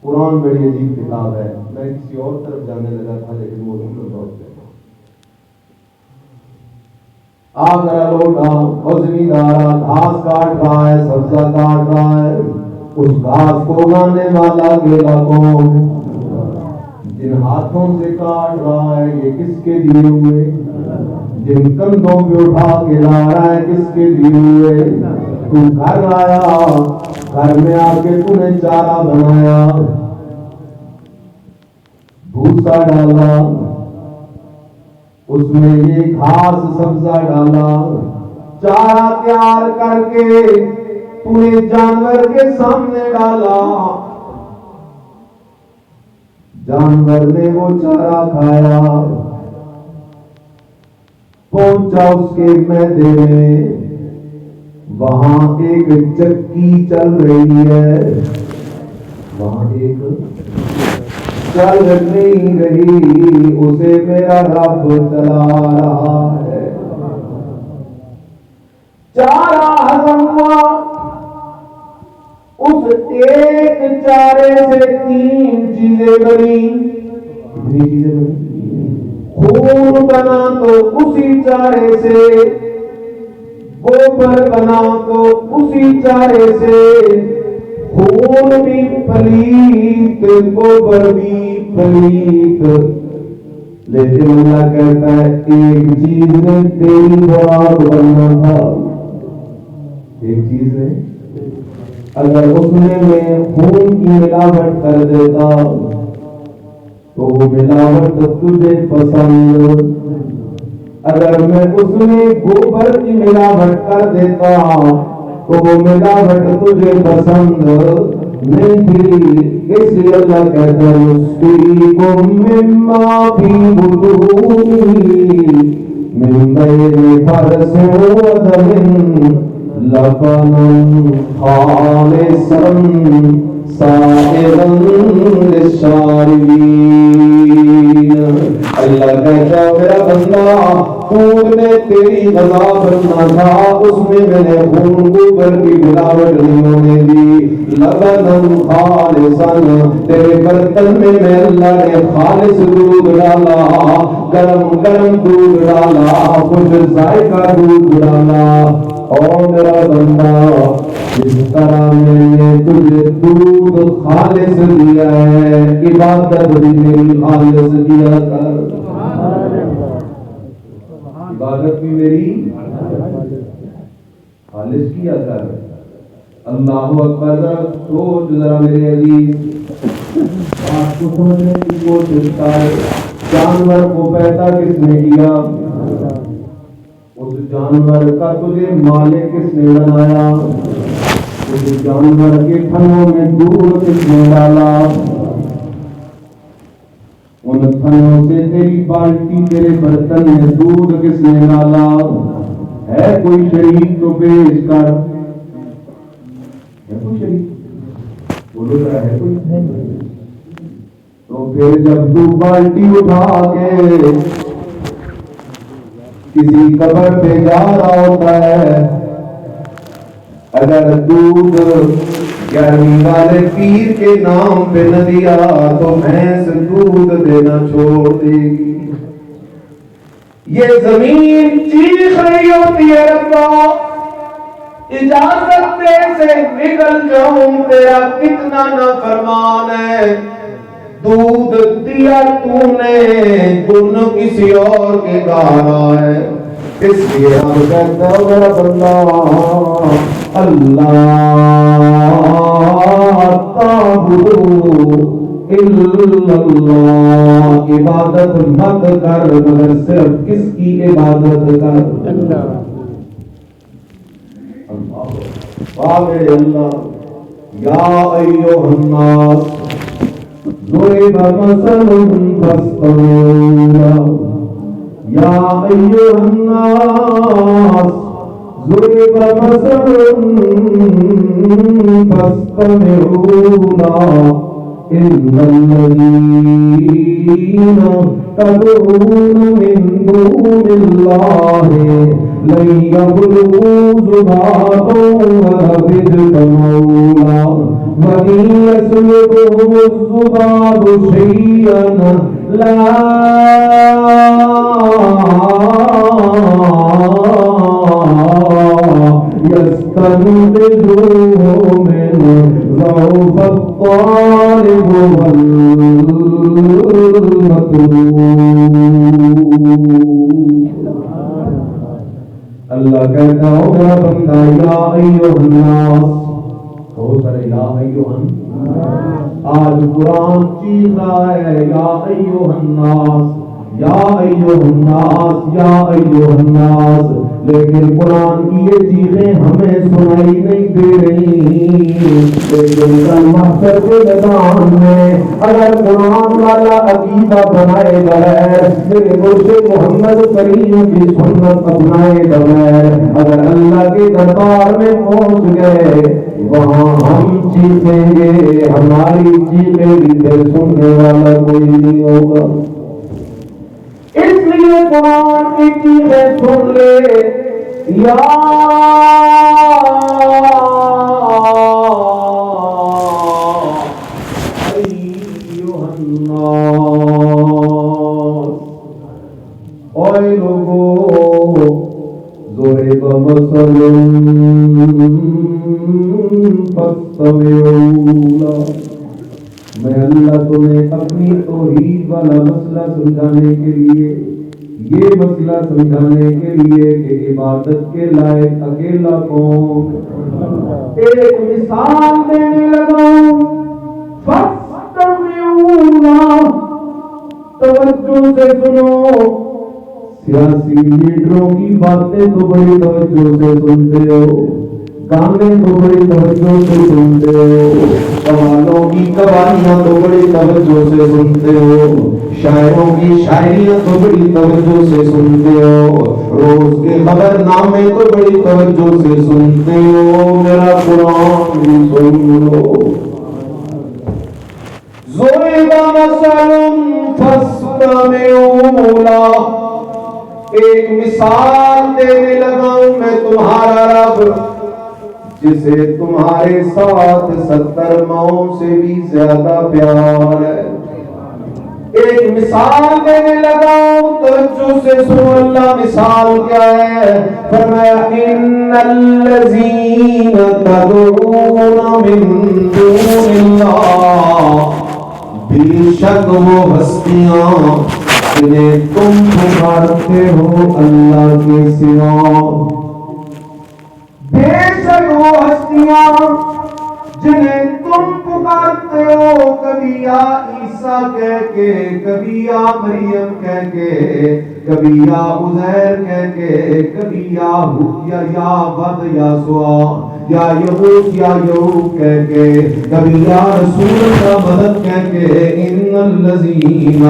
قرآن بڑی عجیب کتاب ہے۔ میں کسی اور طرف جانے لگا تھا لیکن موجود طور پہ آ کر لوٹا، اور زمیندار گھاس کاٹ رہا ہے، سبزہ کاٹ رہا ہے، اس گھاس کو اگانے والا اکیلا کون؟ جن ہاتھوں سے کاٹ رہا ہے یہ کس کے دیے ہوئے؟ جن کندھوں پہ اٹھا کے لا رہا ہے کس کے دیے ہوئے؟ تو گھر آیا، گھر میں آ کے تو نے چارہ بنایا، بھوسا ڈالا، اس میں یہ گھاس سبزہ ڈالا، چارہ تیار کر کے تو نے جانور کے سامنے ڈالا، جانور نے وہ چارہ کھایا، پہنچا اس کے میدے میں، وہاں ایک چکی چل رہی ہے، وہاں ایک چل نہیں رہی، اسے میرا رب چلا رہا ہے۔ چارہ ہضم ہوا، اس ایک چارے سے 3 چیزیں بنی، کتنی چیزیں بنی؟ خون بنا تو اسی چارے سے، گوبر بنا تو اسی چارے سے، خون بھی پلیت گوبر بھی پلیت، لیکن اللہ کہتا ہے ایک چیز نے تیری خوراک بننا تھا، ایک چیز نے اگر اس میں خون کی ملاوٹ کر دیتا تو وہ ملاوٹ تجھے پسند، اگر میں اس میں گوبر کی ملاوٹ کر دیتا تو وہ ملاوٹ تجھے پسند نہیں تھی، اس لیے اللہ کہتا ہے نسقیکم مما فی بطونہ من بین فرث ودم لبنا خالصا سائغا للشاربین۔ اللہ کہتا ہے میرا بندہ خون نے تیری غذا بننا تھا، اس میں نے خون گوبر کی ملاوٹ نہیں ہونے دی، لبنا خالصا تیرے برتن میں اللہ نے خالص دودھ ڈالا، گرم گرم دودھ ڈالا، کچھ ذائقہ دودھ ڈالا۔ اور میرا بندہ جس طرح میں نے تجھے دودھ خالص دیا ہے، عبادت بھی میری خالص دیا کر، عبادت بھی میری خالص کیا کر۔ اللہ اکبر، ذرا سوچ ذرا میرے عزیز، آپ کو سمجھنے کی کوشش کر، جانور کو پیدا کس نے کیا؟ اس جانور کا تجھے مالک کس نے بنایا؟ اس جانور کے تھنوں میں دودھ کس نے ڈالا؟ ان تھنوں سے تیری بالٹی تیرے برتن میں دودھ کس نے ڈالا؟ ہے کوئی شریک تو پیش کر، ہے کوئی شریک؟ بولو ذرا، ہے کوئی؟ تو پھر جب تو بالٹی اٹھا کے کسی قبر پہ جا رہا ہوتا ہے، اگر دودھ گرمی والے پیر کے نام پہ نہ دیا تو بھینس دودھ دینا چھوڑ دے گی۔ یہ زمین چیخ رہی ہوتی ہے ربا اجازت دے سے نکل جاؤں، تیرا کتنا نافرمان ہے، دودھ دیا تو نے گن کسی اور کے گارا ہے۔ اس لیے ہم کہتے ہیں میرا بندہ اللہ تعبدو الا اللہ، عبادت مت کر مگر صرف کس کی عبادت کر؟ اللہ۔ اللہ یا ایھا الناس ضرب مثل فاستمعوا له، یا ایھا الناس ضرب مثل فاستمعوا له، ان الذین تدعون من دون اللہ لن يبلغوا ذبابا ولو اجتمعوا له وإن يسلبهم الذباب شيئا لا يستنقذوه منه ضعف الطالب والمطلوب۔ اللہ کہتا ہو میرا بندہ یا ایھا الناس، بہت سارے یا ایھا الناس، آج قرآن چیز رہا ہے یا ایھا الناس، یا ایھا الناس یا ایھا الناس، لیکن قرآن کی یہ چیزیں ہمیں سنائی نہیں دے رہی. لیکن کل محشر کے میدان میں اگر قرآن والا عقیدہ بنائے بغیر، میرے مرشد محمد کریم کی سنت اپنائے بغیر اگر اللہ کے دربار میں پہنچ گئے، وہاں ہم چیخیں گے، ہماری چیخیں بھی پھر سننے والا کوئی نہیں ہوگا. اس لیے قرآن کی چیزیں سن لے. یا ایھا الناس، اے لوگو، ضرب مثل فاستمعوا لہ. میں اللہ تمہیں اپنی توحید والا مسئلہ سمجھانے کے لیے، یہ مسئلہ سمجھانے کے لیے کہ عبادت کے لائق اکیلا کون، ایک مثال دینے لگا ہوں. فاستمعوا لہ، توجہ سے سنو. سیاسی لیڈروں کی باتیں تو بڑی توجہ سے سنتے ہو، گانے تو بڑی توجہ سے سنتے ہو، قوالوں کی قوالیاں تو بڑی توجہ سے سنتے ہو، شاعروں کی شاعریاں تو بڑی توجہ سے سنتے ہو، روز کے خبر نامے تو بڑی توجہ سے سنتے ہو. میرا قرآن بھی سن لو. ضرب مثل فاستمعوا لہ، ایک مثال دینے لگا ہوں میں تمہارا رب، جسے تمہارے ساتھ 70 ماؤں سے بھی زیادہ پیار ہے. ایک مثال دینے لگا ہوں، توجہ سے سنو. اللہ مثال کیا ہے؟ فرمایا ان الذین تدعون من دون اللہ، بے شک وہ ہستیاں جنہیں تم پکارتے ہو اللہ کے سوا، بے شک وہ ہستیاں جنہیں تم پکارتے ہو، کبھی یا عیسیٰ کہہ کے، کبھی یا مریم کہہ کے، کبھی یا عزیر کہہ کے، کبھی یا ود یا سوا، یا یہود یا یعوق کہہ کے، کبھی یا رسول کا مدد کہہ کے. ان الذین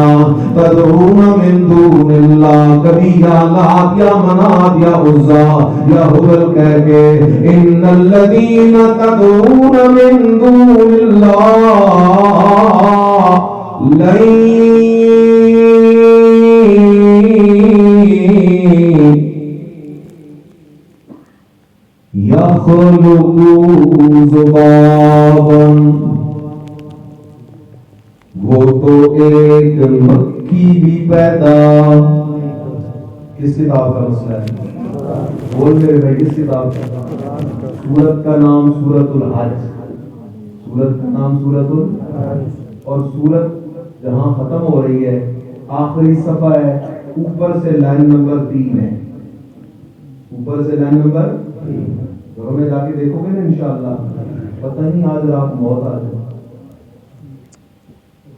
تدعون من دون اللہ، کبھی یا لات یا منات یا عزا یا ہبل کہہ کے. ان الذین تدعون من دون اللہ لن یخلقوا ذبابا، وہ تو ایک مکھی بھی پیدا. کس کتاب کا مسئلہ ہے؟ بول میرے بھائی، کس کتاب کا؟ سورت کا نام سورت الحج، سورت کا نام سورت الحج، اور سورت جہاں ختم ہو رہی ہے آخری صفحہ ہے، اوپر سے لائن نمبر 3 ہے، اوپر سے لائن نمبر 3. گھروں میں جا کے دیکھو گے نا انشاءاللہ، پتہ نہیں آج رات موت آ جائے،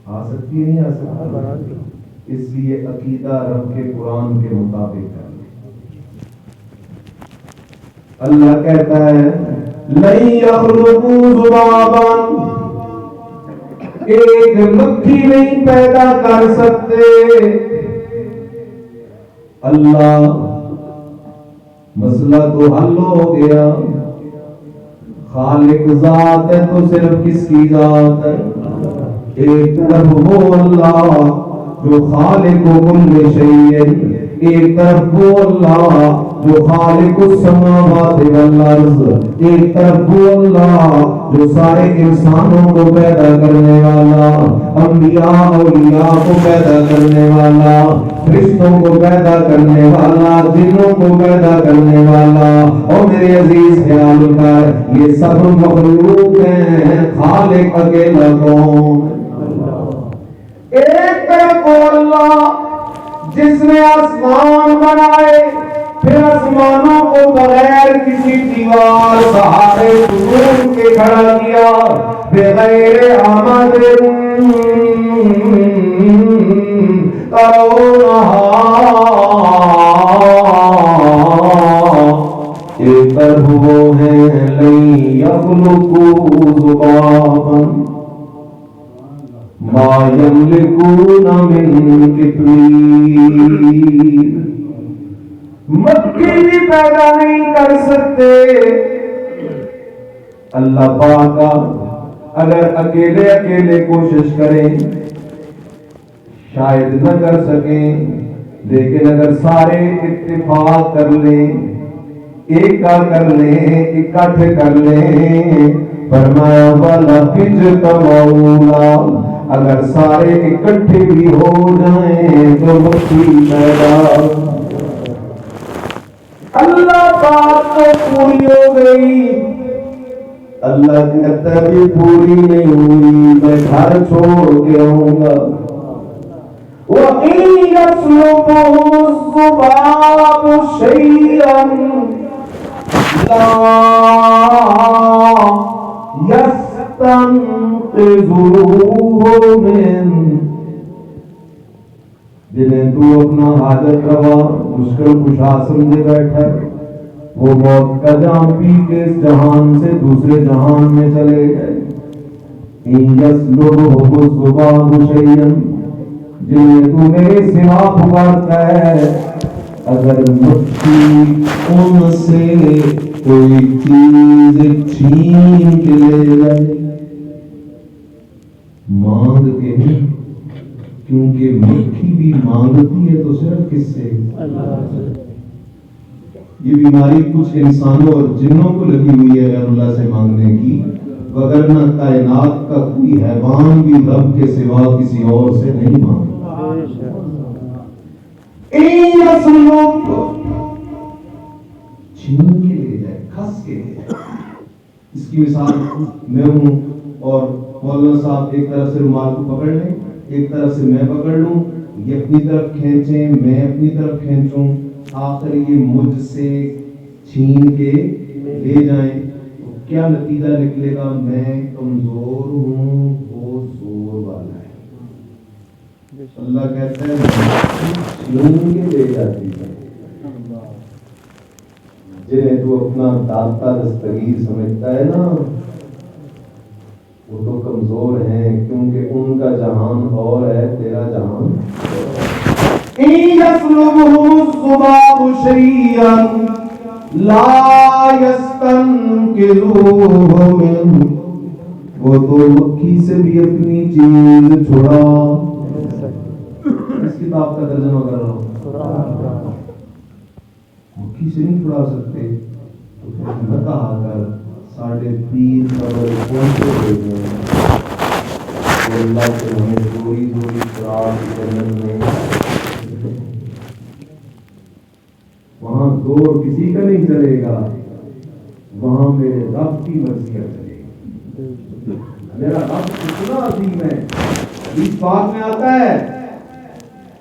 آ سکتی ہے نہیں آ سکتی. اس لیے عقیدہ رب کے قرآن کے مطابق ہے. اللہ کہتا ہے لن یخلقوا ذبابا، ایک مکھی نہیں پیدا کر سکتے. اللہ، مسئلہ تو حل ہو گیا. خالق ذات ہے تو صرف کس کی ذات ہے؟ ایک طرف وہ اللہ جو خالق کل شیء، ایک طرف وہ اللہ جو خالق السماوات والارض، ایک طرف وہ اللہ جو سارے انسانوں کو پیدا کرنے والا، انبیاء اولیاء کو پیدا کرنے والا، فرشتوں کو پیدا کرنے والا، جنوں کو پیدا کرنے والا. اور میرے عزیز خیال کر، یہ سب مخلوق ہیں، خالق اکیلا کون؟ ایک طرف وہ اللہ جس نے آسمان بنائے، پھر آسمانوں کو بغیر کسی دیوار سہارے ستون کے کھڑا کیا، بغیر آمد ایک طرف وہ ہیں لن یخلقوا ذبابا ما یملکون من قطمیر، مکھی بھی پیدا نہیں کر سکتے۔ اللہ پاک اگر اکیلے اکیلے کوشش کریں شاید نہ کر سکیں، لیکن اگر سارے اتفاق کر لیں، ایکا کر لیں، اکٹھے کر لیں، فرمایا والا اجتمعوا، اگر سارے اکٹھے بھی ہو جائیں تو مکھی پیدا۔ اللہ بات تو پوری ہو گئی، اللہ کہتا ہے بھی پوری نہیں ہوئی، میں گھر چھوڑ کے آؤں گا۔ وَإِن يَسْلُبْهُ الذُّبَابُ شَيْئًا لَا يَسْتَنقِذُوهُ مِنْهُ، جنہیں تو اپنا حاجت روا مشکل کشا سمجھے بیٹھا، وہ موت کا جام پی کے اس جہان سے دوسرے جہان میں چلے گئے۔ إِن يَسْلُبْهُ الذُّبَابُ شَيْئًا، جنہیں تو میرے سوا پکارتا ہے، اگر مکھی ان سے کوئی چیز چھین کے لے جائے، مانگ کے نہیں، کیونکہ مکھی بھی مانگتی ہے تو صرف کس سے؟ اللہ سے۔ یہ بیماری کچھ انسانوں اور جنوں کو لگی ہوئی ہے غیر اللہ سے مانگنے کی، وگرنہ کائنات کا کوئی حیوان بھی رب کے سوا کسی اور سے نہیں مانگتا۔ چھین کے لے جائے، کھس کے لے جائے۔ اس کی مثال میں ہوں اور مولانا صاحب ایک طرف سے رومال کو پکڑ لیں، ایک طرف سے میں پکڑ لوں، یہ اپنی طرف کھینچیں، میں اپنی طرف کھینچوں، آخر یہ مجھ سے چھین کے لے جائیں، تو کیا نتیجہ نکلے گا؟ میں کمزور ہوں، وہ زور والا ہے۔ اللہ کہتا ہے چھین کے لے جاتی ہے، جنہیں تو اپنا داتا دستگیر سمجھتا ہے نا، وہ تو کمزور ہیں، کیونکہ ان کا جہان اور ہے، تیرا جہان۔ إِن يَسْلُبْهُ الذُّبَابُ شَيْئًا لَا يَسْتَنقِذُوهُ مِنْهُ، وہ تو مکھی سے بھی اپنی چیز چھڑا۔ اس کتاب کا ترجمہ کر رہا ہوں، مکھی سے نہیں چھڑا سکتے تو پھر نہ کہا کر 3.5 قبر پہنچے ہوئے ہیں، اللہ سے ہمیں تھوڑی تھوڑی شراب جنت میں، وہاں زور کسی کا نہیں چلے گا، وہاں میرے رب کی مرضی چلے گی۔ میرا رب کتنا عظیم ہے، اس بات میں آتا ہے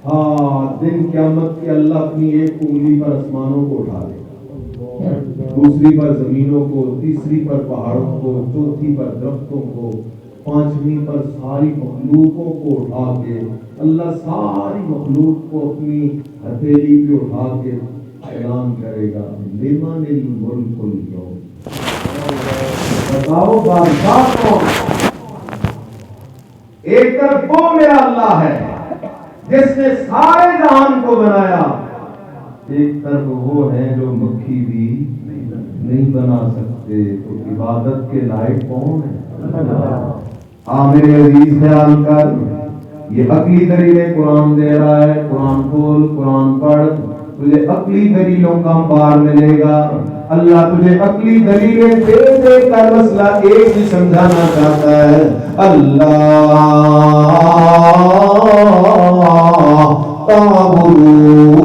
ہاں دن قیامت کے اللہ اپنی ایک انگلی پر آسمانوں کو اٹھا لے، دوسری پر زمینوں کو، تیسری پر پہاڑوں کو، چوتھی پر درختوں کو، پانچویں پر ساری مخلوقوں کو اٹھا کے اللہ ساری مخلوق کو اپنی ہتھیلی پہ اٹھا کے اعلان کرے گا لمن الملک اليوم، بتاؤ بادشاہ کون؟ ایک طرف وہ میرا اللہ ہے جس نے سارے جہان کو بنایا، ایک طرف وہ ہے جو مکھی بھی نہیں بنا سکتے، تو عبادت کے لائق کون ہے؟ میرے عزیز خیال کر، یہ عقلی دلیل قرآن دے رہا ہے، قرآن کھول، قرآن پڑھ، تجھے عقلی دلیلوں کا انبار ملے گا۔ اللہ تجھے عقلی دلیلیں دے دے کر مسئلہ ایک ہی سمجھانا چاہتا ہے، اللہ تعبدوا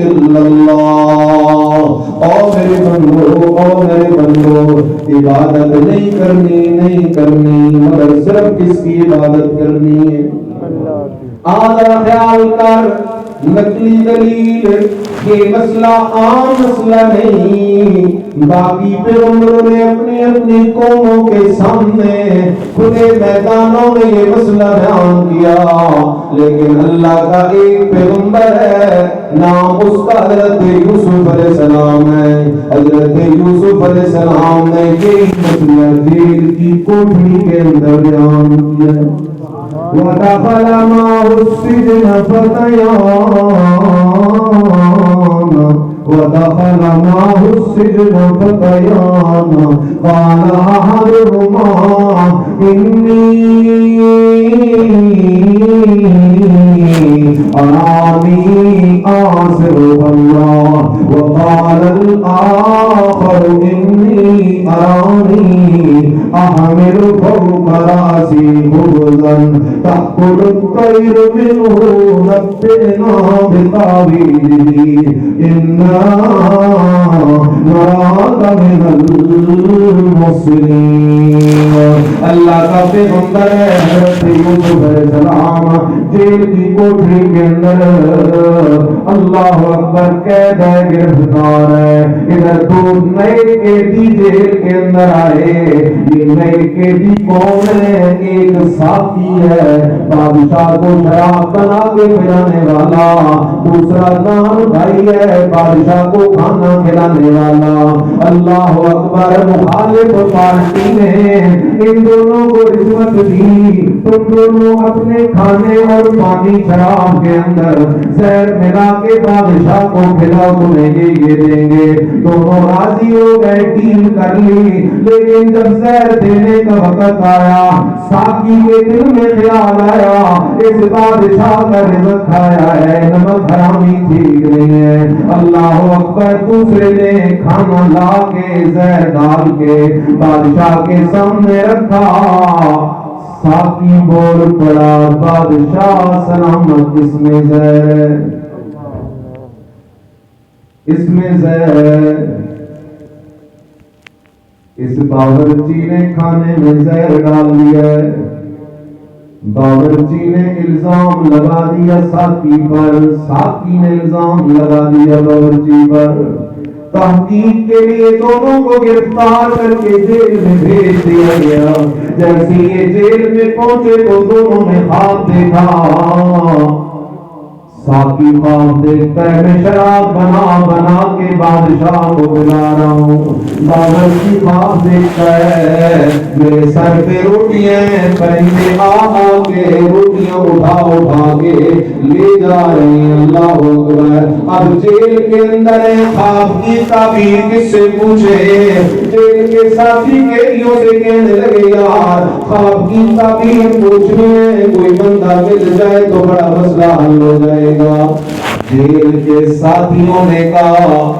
الا اللہ، او میرے بندو عبادت نہیں کرنی مگر صرف کس کی عبادت کرنی ہے؟ آدھا خیال کر، نقلی دلیل یہ مسئلہ عام مسئلہ نہیں، باقی پیغمبروں نے اپنی اپنی قوموں کے سامنے کھلے میدانوں میں یہ مسئلہ بیان کیا، لیکن اللہ کا ایک پیغمبر ہے، نام اس کا حضرت یوسف علیہ السلام ہے۔ حضرت یوسف علیہ السلام نے یہی مسئلہ جیل کی کوٹھی کے اندر بیان کیا۔ وَدَخَلَ مَعَهُ السِّجْنَ فَتَيَانِ وَدَخَلَ مَعَهُ السِّجْنَ فَتَيَانِ قَالَ أَحَدُهُمَا إِنِّي أَرَانِي أَعْصِرُ خَمْرًا وَقَالَ الْآخَرُ إِنِّي أَرَانِي أَحْمِلُ فَوْقَ رَأْسِي خُبْزًا تَأْكُلُ الطَّيْرُ مِنْهُ نَبِّئْنَا بِتَأْوِيلِهِ إِنَّا نَرَاكَ مِنَ الْمُحْسِنِينَ۔ اللہ کا پیغمبر ہے حضرت یوسف علیہ السلام، جیل کی کوٹھی کے اندر، اللہ اکبر، قید ہے، گرفتار ہے۔ ادھر دو نئے قیدی جیل کے اندر آئے۔ یہ نئے قیدی کون ہے؟ ایک ساقی ہے، بادشاہ کو شراب بنا کے پلانے والا، دوسرا نان بھائی ہے، بادشاہ کو کھانا کھلانے والا۔ اللہ اکبر، مخالف پارٹی نے ان دونوں کو رشوت دی، تم دونوں اپنے کھانے اور پانی شراب کے اندر زہر ملا کے بادشاہ کو کھلاؤ، تمہیں یہ دیں گے۔ دونوں راضی ہو گئے، ڈیل کر لی، لیکن جب زہر دینے کا وقت آیا، ساقی کے دل میں خیال آیا اس بادشاہ کا رزق کھایا ہے، نمک حرامی ٹھیک نہیں ہے۔ اللہ اکبر، دوسرے نے کھانا لا کے زہر ڈال کے بادشاہ کے سامنے رکھا، ساقی بول پڑا، بادشاہ سلامت، اس میں زہر، اس میں زہر۔ اس باورچی نے کھانے میں زہر ڈال دیا ہے۔ باورچی نے الزام لگا دیا ساقی پر، ساقی نے الزام لگا دیا باورچی پر۔ تحقیق کے لیے دونوں کو گرفتار کر کے جیل میں بھیج دیا گیا۔ جیسے یہ جیل میں پہنچے تو دونوں نے خواب دیکھا، ساقی خواب دیکھتا ہے میں شراب بنا بنا کے بادشاہ کو پلا رہا ہوں، باورچی خواب دیکھتا ہے میرے سر پہ روٹیاں، پرندے آ کے روٹیاں اٹھا اٹھا کے لے جا رہے ہیں۔ اللہ اکبر، اب جیل کے اندر ہے، خواب کی تعبیر کس سے پوچھے؟ جیل کے ساتھی قیدیوں سے کہنے لگے یار خواب کی تعبیر پوچھنے کوئی بندہ مل جائے تو بڑا مسئلہ حل ہو جائے گا۔ جیل کے ساتھیوں نے کہا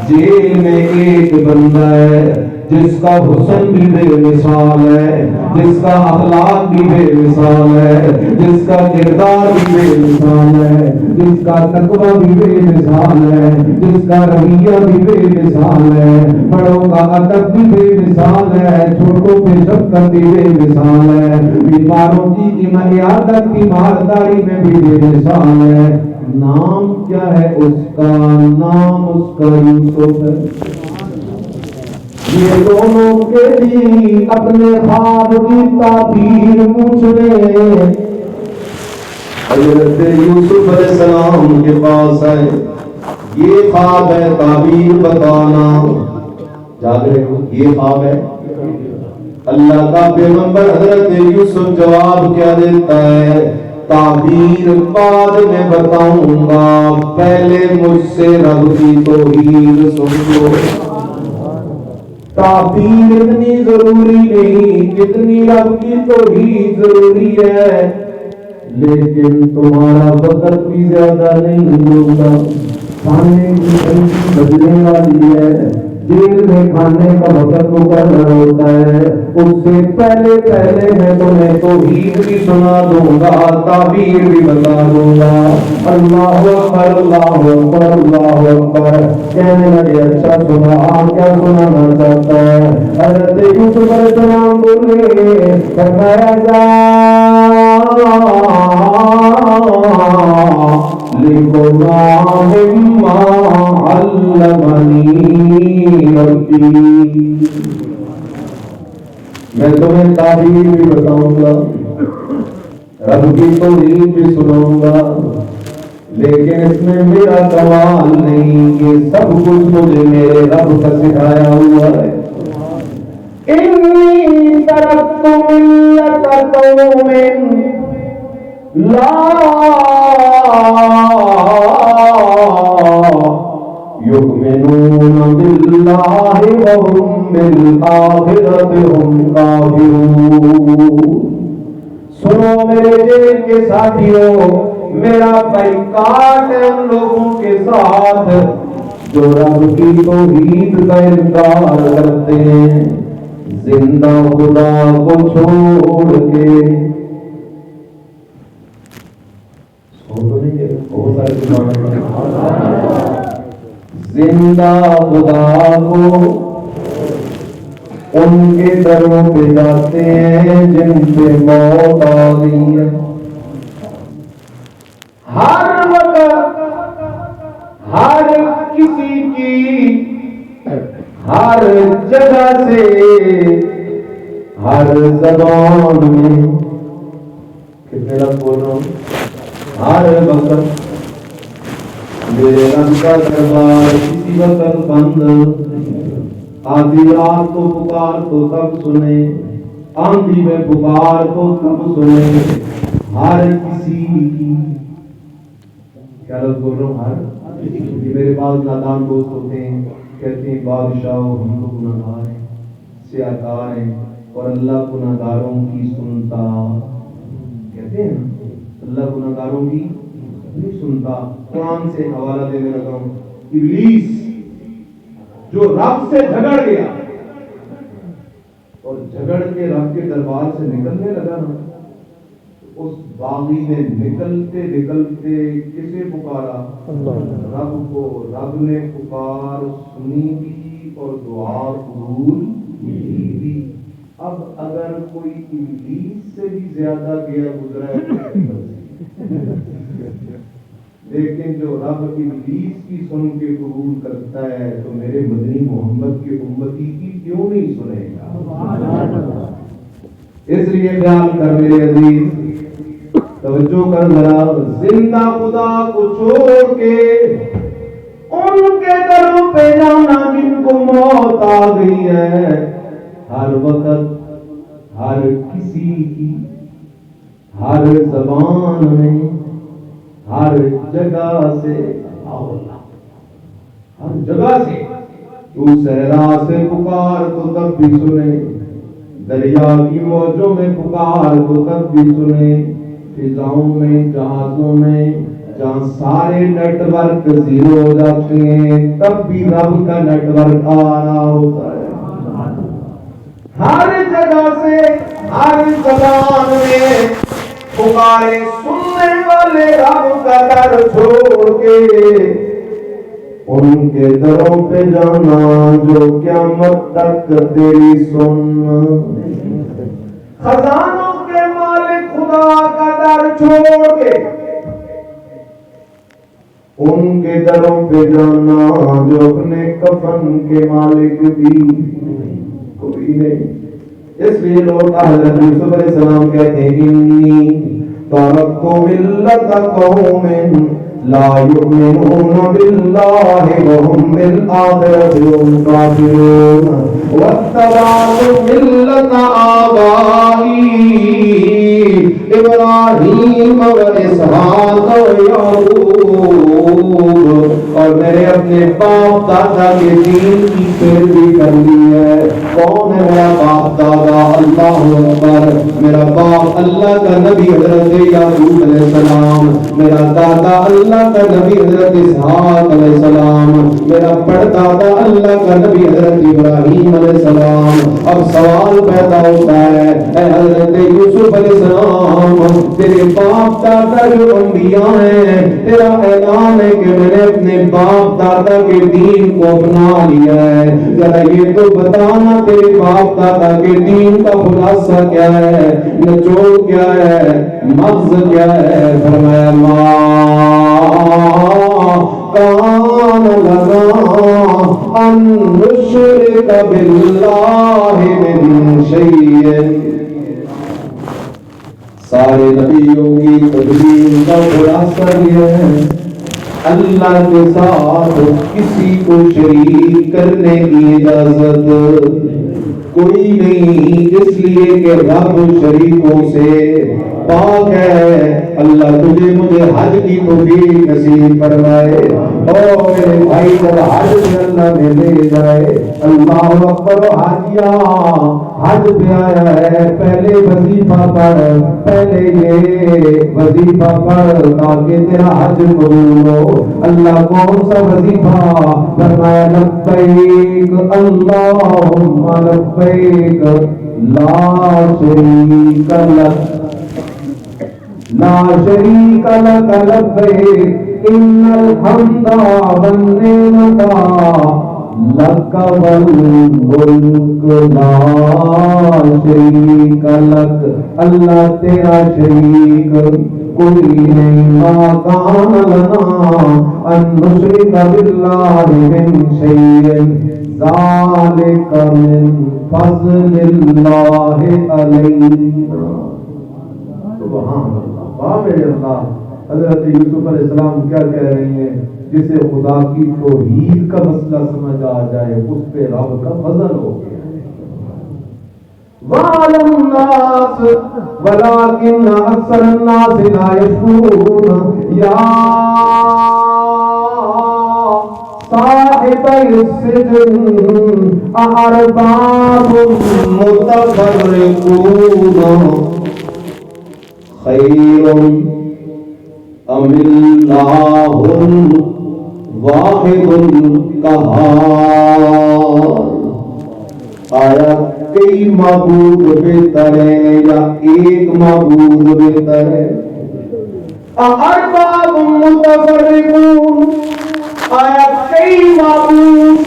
جیل میں ایک بندہ ہے جس کا حسن بھی بے مثال ہے، جس کا اخلاق بھی بے مثال ہے، جس کا کردار بھی بے مثال ہے، جس کا تقویٰ بھی بے مثال ہے، جس کا رویہ بھی بے مثال ہے، بڑوں کا ادب بھی بے مثال ہے، چھوٹوں پہ شفقت بھی بے مثال ہے، بیماروں کی عیادت کی مالداری میں بھی بے مثال ہے۔ نام کیا ہے اس کا؟ نام اس کا یوسف ہے۔ یہ دونوں قیدی اپنے خواب کی تعبیر پوچھ رہے ہیں، حضرت یوسف علیہ السلام کے پاس ہے، یہ خواب ہے، تعبیر بتانا۔ جاگ رہے ہو؟ یہ خواب ہے۔ اللہ کا پیغمبر حضرت یوسف جواب کیا دیتا ہے؟ تعبیر بعد میں بتاؤں گا، پہلے مجھ سے رب کی توحید سن لو۔ تعبیر اتنی ضروری نہیں کتنی رب کی توحید ضروری ہے، لیکن تمہارا وقت بھی زیادہ نہیں ہوگا، کھانے کی تنظیم بدلنے والی ہے، جیل میں کھانے کا وقت مقرر ہوتا ہے، اس سے پہلے میں تمہیں توحید بھی سنا دوں گا، تعبیر بھی بتا دوں گا۔ اللہ اکبر، اللہ اکبر، اللہ اکبر، کہنے لگے اچھا سنا، آپ کیا سنانا چاہتا ہے؟ حضرت یوسف علیہ السلام بولے فرمایا لکھو مما علمنی ربی. میں تمہیں تعبیر بھی بتاؤں گا، رب کی توحید بھی سناؤں گا، لیکن اس میں میرا کمال نہیں، یہ سب کچھ مجھے میرے رب کا سکھایا ہوا ہے. انی ترکت ملت قوم لا یؤمنون باللہ وهم بالآخرۃ هم کافرون. سنو میرے دل کے ساتھیوں، میرا بائیکاٹ ہے ان لوگوں کے ساتھ جو رب کی توحید کا انکار کرتے ہیں، زندہ خدا کو چھوڑ کے. زندہ خدا کو ان کے دروں پہ جاتے ہیں جن پہ موت آ گئی ہے. ہر وقت ہر کسی کی ہر جگہ سے ہر زبان میں کتنے لفظ بول رہا ہوں، ہر وقت میرے رب کا دربار کسی وقت بند. آدھی رات کو پکار تو تب سنے، آندھی میں پکار تو تب سنے. ہر کسی کی کیا لفظ بول رہا ہوں، ہر میرے پاس نادان دوست ہوتے ہیں، کہتے ہیں بادشاہ ہم لوگ گناہگار ہیں، سیاکار ہیں، اور اللہ گناہگاروں کی سنتا. کہتے ہیں اللہ گناہگاروں کی نہیں سنتا. قرآن سے حوالہ دینے لگا ہوں. ابلیس جو رب سے جھگڑ گیا اور جھگڑ کے رب کے دربار سے نکلنے لگا نا، اس باغی نے نکلتے نکلتے کسے پکارا؟ رب کو. رب نے پکار سنی بھی اور دعا قبول کی بھی. اب اگر کوئی ابلیس سے بھی زیادہ گیا گزرا ہے لیکن جو رب ابلیس کی سن کے قبول کرتا ہے تو میرے مدنی محمد کے امتی کی کیوں نہیں سنے گا؟ اس لیے خیال کر میرے عزیز، توجہ کر ذرا. زندہ خدا کو چھوڑ کے ان کے دروں پہ جانا جن کو موت آ گئی ہے. ہر وقت ہر کسی کی ہر زبان میں ہر جگہ سے ہر جگہ سے. تو صحرا سے پکار تو تب بھی سنے، دریا کی موجوں میں پکار تو تب بھی سنے، فضاؤں میں جہازوں میں جہاں سارے نیٹ ورک زیرو ہو جاتے ہیں تب بھی رب کا نیٹ ورک آ رہا ہوتا ہے. ہر جگہ سے ہر زبان میں پکارے سننے والے رب کا در چھوڑ کے ان کے دروں پہ جانا جو قیامت تک تیری سن. خزانوں کے مالک خدا کا در چھوڑ کے ان کے دروں پہ جانا جو اپنے کفن کے مالک بھی کوئی نہیں. اس لیے لوگ حضرت یوسف علیہ السلام کہتے ہیں انی ترکت ملت قوم لا یؤمنون باللہ وهم بالآخرۃ هم کافرون واتبعت ملت آبائی ابراہیم واسحاق ویعقوب. اور میں نے اپنے باپ دادا کے دین کی پیروی کر لی ہے. کون ہے میرا باپ دادا؟ اللہ اکبر. میرا باپ اللہ کا نبی حضرت یعقوب علیہ السلام، میرا دادا اللہ کا نبی حضرت اسحاق علیہ السلام، میرا پڑدادا اللہ کا نبی حضرت ابراہیم علیہ السلام. اب سوال پیدا ہوتا ہے اے حضرت یوسف علیہ السلام، تیرے باپ دادا جو انبیاء ہیں، تیرا اعلان ہے کہ میں نے اپنے باپ دادا کے دین کو اپنا لیا ہے، ذرا یہ تو بتانا تیرے باپ دادا کے دین کا خلاصہ کیا ہے، نچوڑ کیا ہے، مغز کیا ہے؟ فرمایا كان لنا أن نشرك بالله من شيء. سارے نبیوں کی تدبیر کا خلاصہ یہ ہے اللہ کے ساتھ کسی کو شریک کرنے کی اجازت کوئی نہیں، اس لیے کہ رب شریکوں سے پاک ہے. اللہ تجھے مجھے حج کی توفیق نصیب فرمائے. اور میرے بھائی جب حج میں اللہ میں لے جائے اللہ اکبر حاجیاں حج پہ آیا ہے پہلے وظیفہ پڑھ، پہلے یہ وظیفہ پڑھ تاکہ تیرا حج قبول ہو. اللہ کون سا وظیفہ فرمایا لبیک اللہم لبیک لا شریک لک لا شریک لک لبیک ان الحمد والنعمت لک والملک لا شریک لک. اللہ تیرا شریک کوئی نہیں. ما کان لنا ان نشرک باللہ من شیء ذالک من فضل اللہ علینا. سبحان اللہ. واہ میرے اللہ. حضرت یوسف علیہ السلام کیا کہہ رہی ہیں؟ جسے خدا کی توحید کا مسئلہ سمجھ آ جائے اس پہ رب کا فضل ہو گیا. وَعَلَى النَّاسِ وَلَكِنَّ أَكْثَرَ النَّاسِ لَا يَشْكُرُونَ. يَا صَاحِبَيِ السِّجْنِ أَأَرْبَابٌ مُتَفَرِّقُونَ خَيْرٌ أَمِ اللَّهُ الْوَاحِدُ الْقَهَّارُ. آیا کئی معبود بہتر ہے یا ایک معبود بہتر ہے؟ ارباب متفرقون. آیا کئی معبود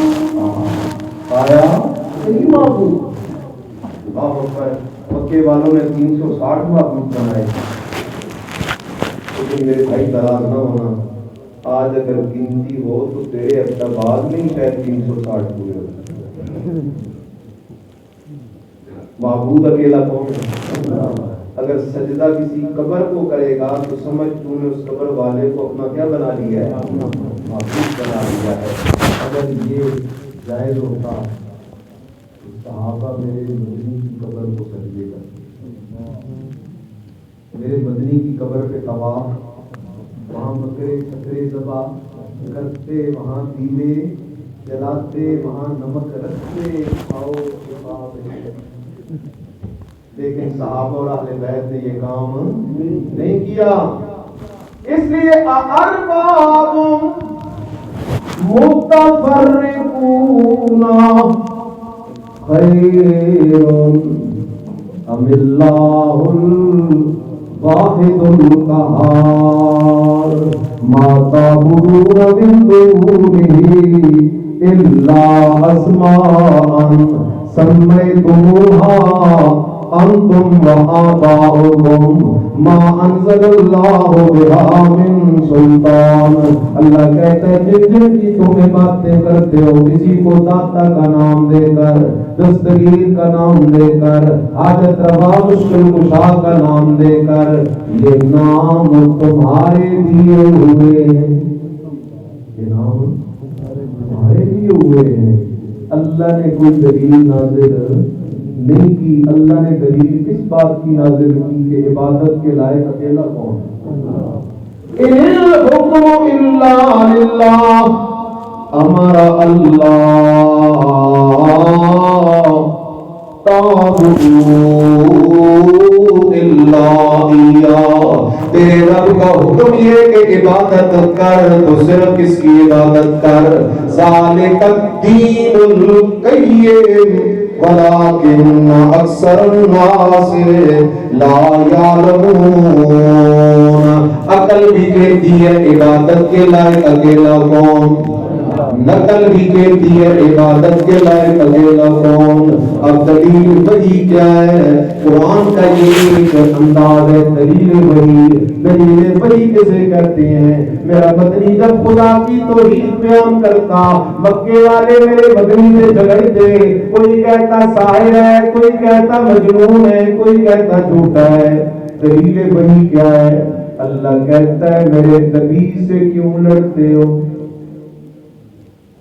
آیا کئی معبود. مکے والوں نے 360 معبود بنائے لیکن میرے بھائی تراز نہ ہونا. آج اگر گنتی ہو تو تیرے اقتباس میں ہی شاید 360 پورے ہو. معبود اکیلا کون ہے؟ اگر سجدہ کسی قبر کو کرے گا تو سمجھ تو نے اس قبر والے کو اپنا کیا بنا لیا ہے؟ معبود بنا لیا ہے. اگر یہ جائز ہوتا تو صحابہ میرے مدنی کی قبر کو سجدے کرتے، میرے مدنی کی قبر پہ طواف، وہاں بکرے چھکرے ذبح کرتے، وہاں دیوے جلاتے، وہاں نمک رکھتے، کھاؤ لیکن صحابہ اور اہل بیت نے یہ کام نہیں کیا. اس لیے ارباب متفرقون خیر ام اللہ الواحد القہار. ما تعبدون من دونه الا اسماء سمیتموها انتم وآباؤکم ما انزل اللہ بها من سلطان. اللہ کہتا ہے جن جن کی تمہیں باتیں کرتے ہو کسی کو داتا کا نام دے کر، دستگیر کا نام دے کر، حاجت روا مشکل کشا کا نام دے کر، یہ نام تمہارے دیے ہوئے ہیں، یہ نام تمہارے دیے ہوئے ہیں. اللہ نے کوئی دلیل نازل نہیں کی. اللہ نے دلیل کس بات کی نازل کی کہ عبادت کے لائق اکیلا کون ہے؟ ان الحکم الا للہ. امر اللہ تعبدوا الا ایاہ. تیرے رب کا حکم یہ کہ عبادت کر تو صرف کس کی عبادت کر؟ ذالک الدین القیم ولكن اکثر الناس لا يعلمون. عقل بھی کہتی ہے عبادت کے لائق اکیلا کون؟ نقل بھی کہتی ہے عبادت کے لائق اکیلا کون. اب دلیل وحی کیا ہے؟ قرآن کا یہ ایک انداز ہے دلیل وحی. دلیل وحی کسے کہتے ہیں؟ میرا مدنی جب خدا کی توحید بیان کرتا، مکے والے میرے مدنی سے جھگڑتے، کوئی کہتا ساحر ہے، کوئی کہتا مجنون ہے، کوئی کہتا جھوٹا ہے. دلیل وحی کیا ہے؟ اللہ کہتا ہے میرے نبی سے کیوں لڑتے ہو؟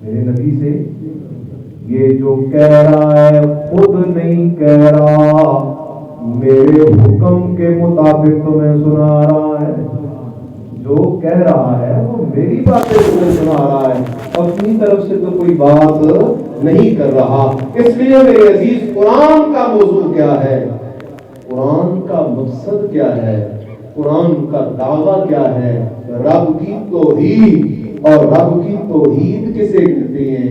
میرے نبی سے یہ جو کہہ رہا ہے خود نہیں کہہ رہا، میرے حکم کے مطابق تمہیں سنا رہا ہے. جو کہہ رہا ہے وہ میری باتیں تمہیں سنا رہا ہے، اپنی طرف سے تو کوئی بات نہیں کر رہا. اس لیے میرے عزیز قرآن کا موضوع کیا ہے؟ قرآن کا مقصد کیا ہے؟ قرآن کا دعویٰ کیا ہے؟ رب کی توحید. اور رب کی توحید کسے کہتے ہیں؟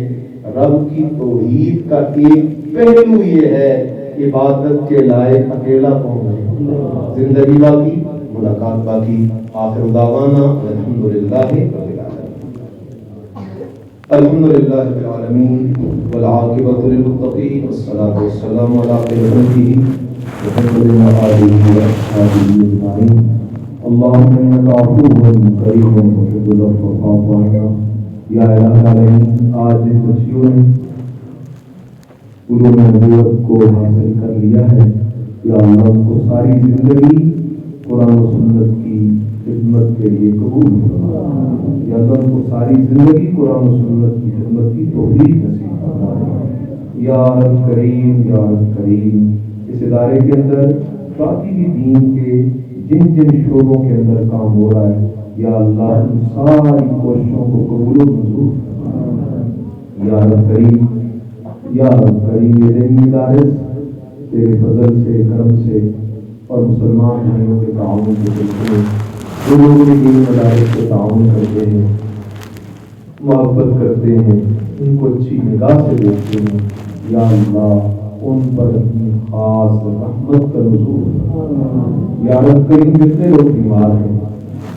رب کی توحید کا ایک پہلو یہ ہے عبادت کے لائق اکیلا کون ہے. زندگی باقی، ملاقات باقی. آخر دعوانا الحمدللہ الحمدللہ رب العالمین والعاقبۃ للمتقین والصلاۃ والسلام علی خیر خلقہ محمد وآلہ وصحبہ اجمعین. اللهم انك عفو کریم تحب العفو فاعف عنا. یا الہ العالمین، آج جن بچیوں نے علوم نبوت کو حاصل کر لیا ہے، یا اللہ ان کو ساری زندگی قرآن و سنت کی خدمت کے لیے قبول فرما. یا اللہ ان کو ساری زندگی قرآن و سنت کی خدمت کی توفیق نصیب فرما. یا رب کریم، یا رب کریم، اس ادارے کے اندر باقی بھی دین کے جن جن شعبوں کے اندر کام ہو رہا ہے، یا اللہ ان ساری کوششوں کو قبول و منظور فرما. یا رب کریم، یا رب کریم، یہ دینی مدارس تیرے فضل سے، کرم سے اور مسلمان بھائیوں کے تعاون کے ذریعے جو لوگ بھی دینی مدارس سے تعاون کرتے ہیں، محبت کرتے ہیں، ان کو اچھی نگاہ سے دیکھتے ہیں، یا اللہ ان پر اپنی خاص رحمت کا نزول. یا رب کریم، جتنے لوگ بیمار ہیں،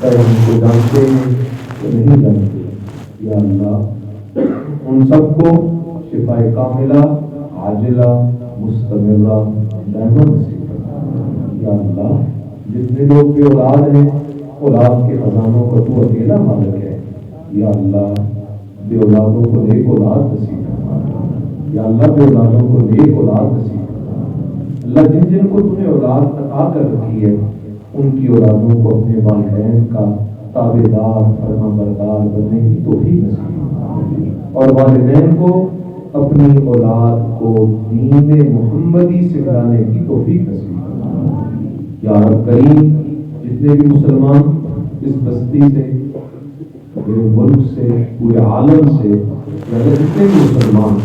چاہے ان کو جانتے ہیں تو نہیں جانتے، یا اللہ ان سب کو شفاء کاملہ عاجلہ مستمرہ دائمہ نصیب فرما. یا اللہ جتنے لوگ بے اولاد ہیں، اولاد کے خزانوں کا تو اکیلا مالک ہے، یا اللہ بے اولادوں کو نیک اولاد نصیب فرما. یا اللہ بے اولادوں کو نیک اولاد نصیب فرما. اللہ جن جن کو تم نے اولاد عطا کر رکھی ہے، ان کی اولادوں کو اپنے والدین کا تابعدار فرما بردار بننے کی توفیق نصیب فرما. اور والدین کو اپنی اولاد کو دین محمدی سکھانے کی توفیق نصیب فرما. یا رب کریم، جتنے بھی مسلمان اس بستی سے، پورے ملک سے، پورے عالم سے، یا جتنے بھی مسلمان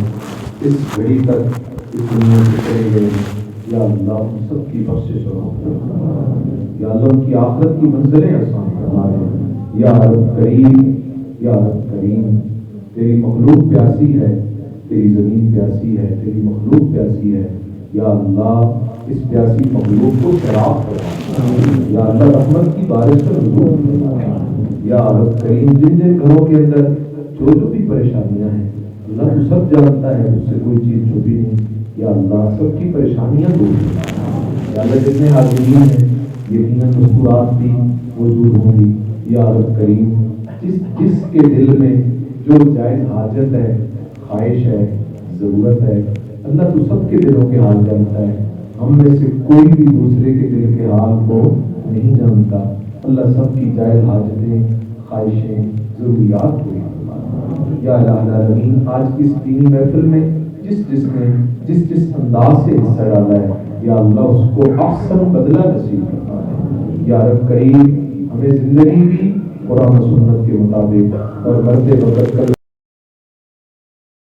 اس گھڑی تک اس دنیا سے چلے گئے ہیں، یا اللہ ان سب کی بخشش اور مغفرت. یا اللہ ان کی آخرت کی منزلیں آسان فرما دے. یا رب کریم، یا رب کریم، تیری مخلوق پیاسی ہے، تیری زمین پیاسی ہے، تیری مخلوق پیاسی ہے. یا اللہ اس پیاسی مخلوق کو شراب فرما. یا اللہ رحمت کی بارش کا نزول فرما. یا رب کریم، جن جن گھروں کے اندر جو بھی پریشانیاں ہیں، اللہ تو سب جانتا ہے، اس سے کوئی چیز چھپی نہیں. یا اللہ سب کی پریشانیاں دور کرنا. یا اللہ جتنے حاضرین ہیں یقیناً مستورات بھی موجود ہوں گی. یا رب کریم، جس کے دل میں جو جائز حاجت ہے، خواہش ہے، ضرورت ہے، اللہ تو سب کے دلوں کے حال جانتا ہے. ہم میں سے کوئی بھی دوسرے کے دل کے حال کو نہیں جانتا. اللہ سب کی جائز حاجتیں، خواہشیں، ضروریات ہوئی. یا الہ العالمین، آج کی اس دینی محفل میں جس نے جس انداز سے حصہ ڈالا ہے، یا اللہ اس کو احسن بدلہ نصیب کرنا ہے. یا رب کریم، ہمیں زندگی بھی قرآن و سنت کے مطابق اور مرتے وقت